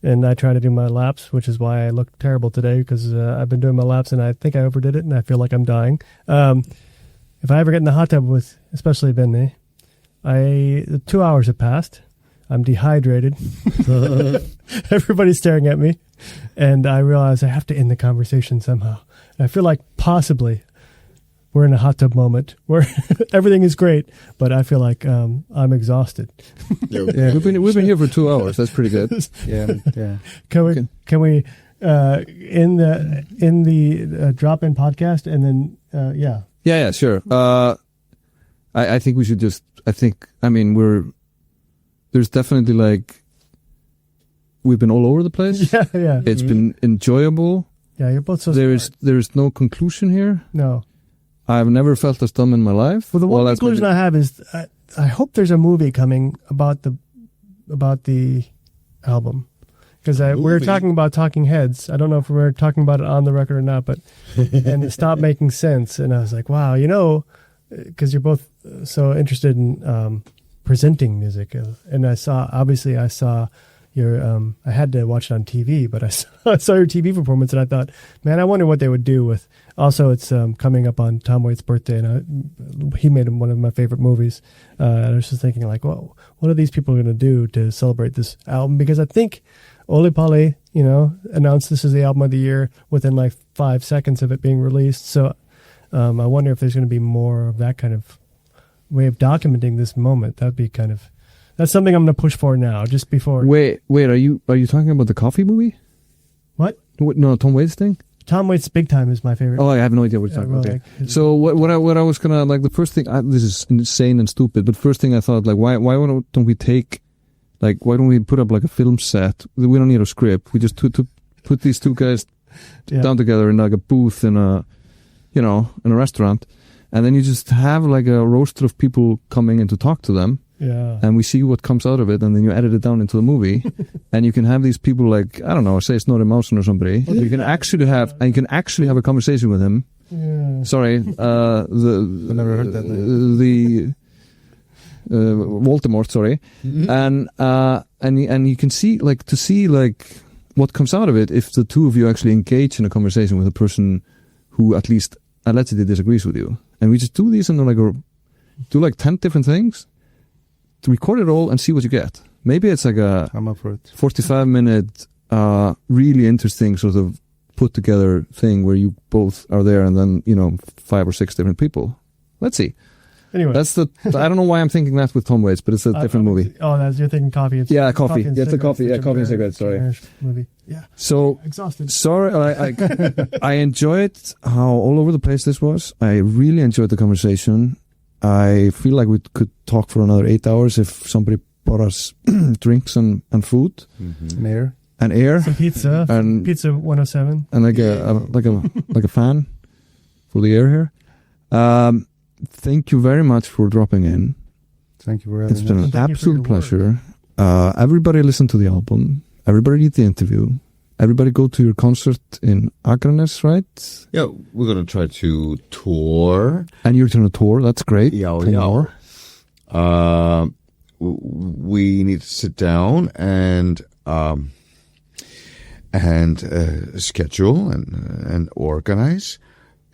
C: and I try to do my laps, which is why I look terrible today, because I've been doing my laps and I think I overdid it and I feel like I'm dying. If I ever get in the hot tub with, especially Benni, 2 hours have passed. I'm dehydrated. Everybody's staring at me. And I realize I have to end the conversation somehow. And I feel like possibly we're in a hot tub moment where everything is great, but I feel like I'm exhausted.
A: Yeah, we've been here for 2 hours. That's pretty good.
D: Yeah.
C: Can we in the drop-in podcast and then
A: Yeah, sure. I think we should just. There's definitely like we've been all over the place.
C: Yeah.
A: It's been enjoyable.
C: Yeah, you're both so
A: There's
C: smart.
A: no conclusion here.
C: No.
A: I've never felt as dumb in my life.
C: Well, the one conclusion I have is I hope there's a movie coming about the album, because we're talking about Talking Heads. I don't know if we're talking about it on the record or not, but and it stopped making sense. And I was like, wow, you know, because you're both so interested in presenting music, and I saw your I had to watch it on TV, but I saw your TV performance, and I thought, man, I wonder what they would do with. Also, it's coming up on Tom Waits' birthday, and he made him one of my favorite movies. And I was just thinking, like, well, what are these people going to do to celebrate this album? Because I think Oli Polly, you know, announced this as the album of the year within like 5 seconds of it being released. So I wonder if there's going to be more of that kind of way of documenting this moment. That'd be kind of. That's something I'm going to push for now, just before.
A: Wait, are you talking about the coffee movie?
C: What?
A: No, Tom Waits thing?
C: Tom Waits' Big Time is my favorite.
A: Oh, I have no idea what you're talking about. Okay. So what I was gonna, like, the first thing, this is insane and stupid, but first thing I thought, like, why don't we take, like, why don't we put up like a film set? We don't need a script. We just put these two guys down together in like a booth in a restaurant, and then you just have like a roster of people coming in to talk to them.
C: Yeah.
A: And we see what comes out of it, and then you edit it down into a movie, and you can have these people, like, I don't know, say it's Snorri Másson or somebody. You can actually have a conversation with him.
C: Yeah.
A: Sorry,
D: I never heard that name.
A: The Voldemort, sorry, and you can see like what comes out of it if the two of you actually engage in a conversation with a person who at least allegedly disagrees with you, and we just do these and do 10 different things. To record it all and see what you get. Maybe it's like
D: I'm up for it.
A: 45-minute, really interesting sort of put together thing where you both are there, and then 5 or 6 different people. Let's see.
C: Anyway,
A: that's I don't know why I'm thinking that with Tom Waits, but it's a different movie.
C: Oh, you're thinking coffee.
A: Yeah, coffee. Yeah, it's a coffee. Yeah, coffee and cigarettes. Sorry.
C: Movie. Yeah.
A: So
C: exhausted.
A: Sorry, I enjoyed how all over the place this was. I really enjoyed the conversation. I feel like we could talk for another 8 hours if somebody brought us drinks and food, and air,
C: some pizza,
A: and
C: pizza 107,
A: and like a fan for the air here. Thank you very much for dropping in.
D: Thank you for having
A: us. It's been an absolute pleasure.
C: Work.
A: Everybody listen to the album. Everybody read the interview. Everybody go to your concert in Akranes, right?
B: Yeah, we're going to try to tour.
A: And you're going to tour. That's great.
B: Yeah. We need to sit down and schedule and organize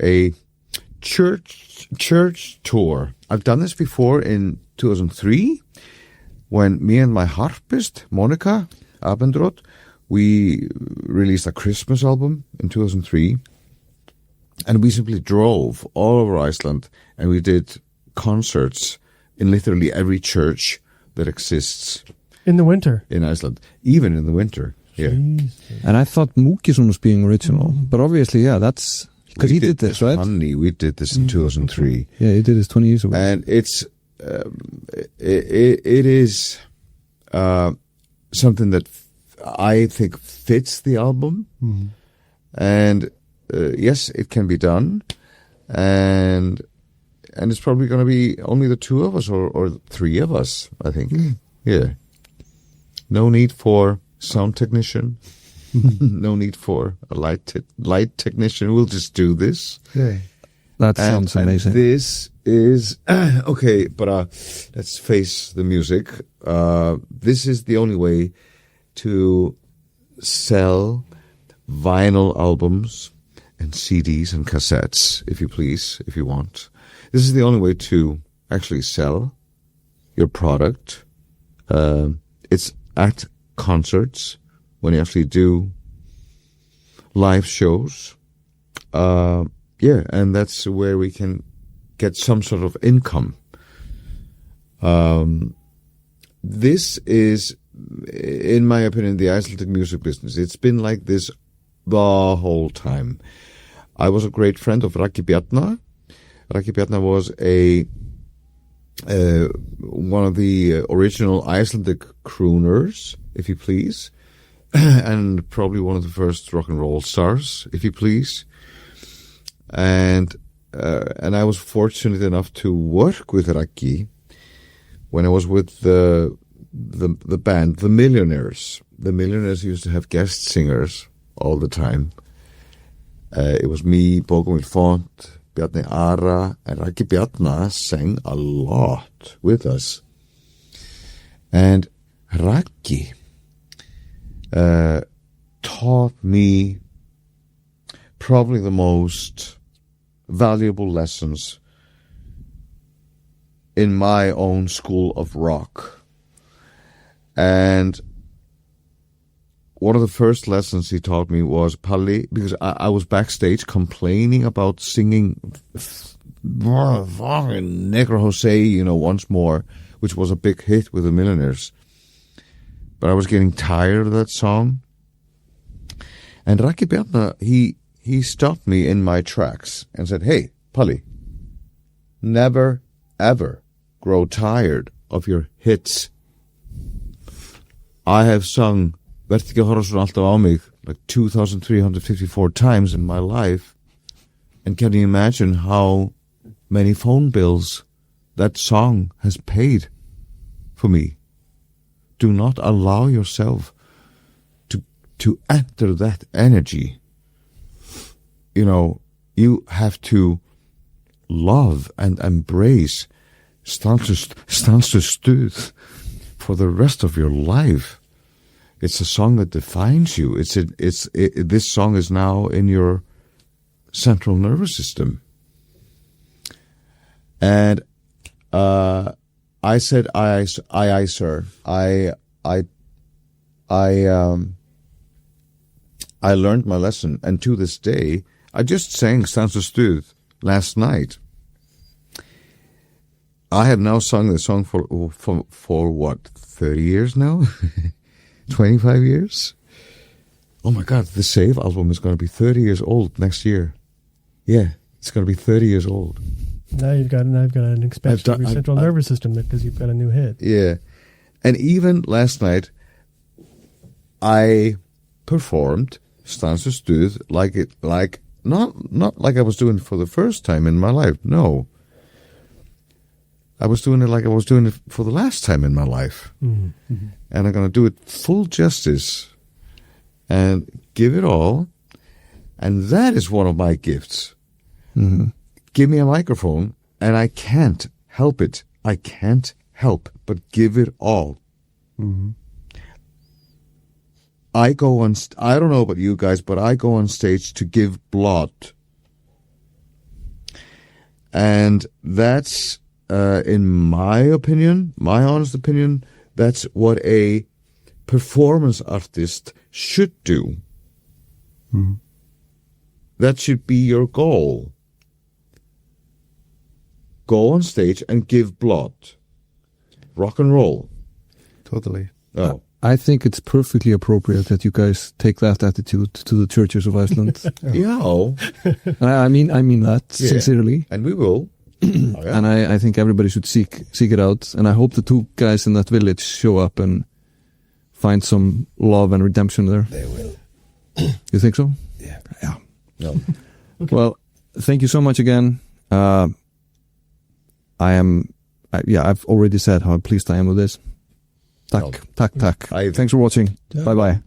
B: a church tour. I've done this before in 2003 when me and my harpist, Monica Abendroth, we released a Christmas album in 2003, and we simply drove all over Iceland, and we did concerts in literally every church that exists
C: in the winter
B: in Iceland, even in the winter. Yeah,
A: and I thought Múkisson was being original, but obviously, that's because he did this, right?
B: Honey, we did this in 2003.
A: Yeah, he did this 20 years ago,
B: and it's it is something that I think fits the album And yes, it can be done. And it's probably going to be only the two of us or three of us, I think. Yeah. No need for sound technician. No need for a light technician. We'll just do this.
D: Yeah.
A: That sounds amazing.
B: And this is okay, but let's face the music. This is the only way to sell vinyl albums and CDs and cassettes, if you please, if you want. This is the only way to actually sell your product. It's at concerts, when you actually do live shows. Yeah, and that's where we can get some sort of income. This is, in my opinion, the Icelandic music business. It's been like this the whole time. I was a great friend of Raki Bjarna. Raki Bjarna was one of the original Icelandic crooners, if you please, and probably one of the first rock and roll stars, if you please. And I was fortunate enough to work with Raki when I was with the band, the Millionaires. The Millionaires used to have guest singers all the time. It was me, Bogumil Font, Bjarni Ara, and Raki Bjarna sang a lot with us. And Raki taught me probably the most valuable lessons in my own school of rock. And one of the first lessons he taught me was, Palli, because I was backstage complaining about singing Negro Jose, once more, which was a big hit with the Millionaires. But I was getting tired of that song. And Raki Bjarna, he stopped me in my tracks and said, hey, Palli, never, ever grow tired of your hits. I have sung Vertu ekki að horfa svona alltaf á mig like 2,354 times in my life. And can you imagine how many phone bills that song has paid for me? Do not allow yourself to enter that energy. You have to love and embrace stansustuð for the rest of your life. It's a song that defines you. This song is now in your central nervous system. And I said, aye, sir. I learned my lesson, and to this day, I just sang Stansustuð last night. I have now sung the song for what, 30 years now? 25 years? Oh my God, the Save album is going to be 30 years old next year. Yeah, it's going to be 30 years old.
C: Now you've got an expansion of your central nervous system because you've got a new hit.
B: Yeah. And even last night, I performed Stansustuð not like I was doing it for the first time in my life. No. I was doing it like I was doing it for the last time in my life. Mm-hmm. And I'm going to do it full justice and give it all. And that is one of my gifts. Mm-hmm. Give me a microphone and I can't help it. I can't help but give it all. Mm-hmm. I don't know about you guys, but I go on stage to give blood. And that's, in my opinion, my honest opinion, that's what a performance artist should do. Mm-hmm. That should be your goal. Go on stage and give blood. Rock and roll.
D: Totally.
B: Oh.
A: I think it's perfectly appropriate that you guys take that attitude to the churches of Iceland.
B: Yeah.
A: I mean that sincerely.
B: And we will.
A: Oh, yeah. And I think everybody should seek it out. And I hope the two guys in that village show up and find some love and redemption there.
B: They will.
A: You think so? Yeah.
B: No.
C: Okay.
A: Well, thank you so much again. I've already said how pleased I am with this. Tack.
B: I-
A: Thanks for watching.
D: Yeah.
A: Bye bye.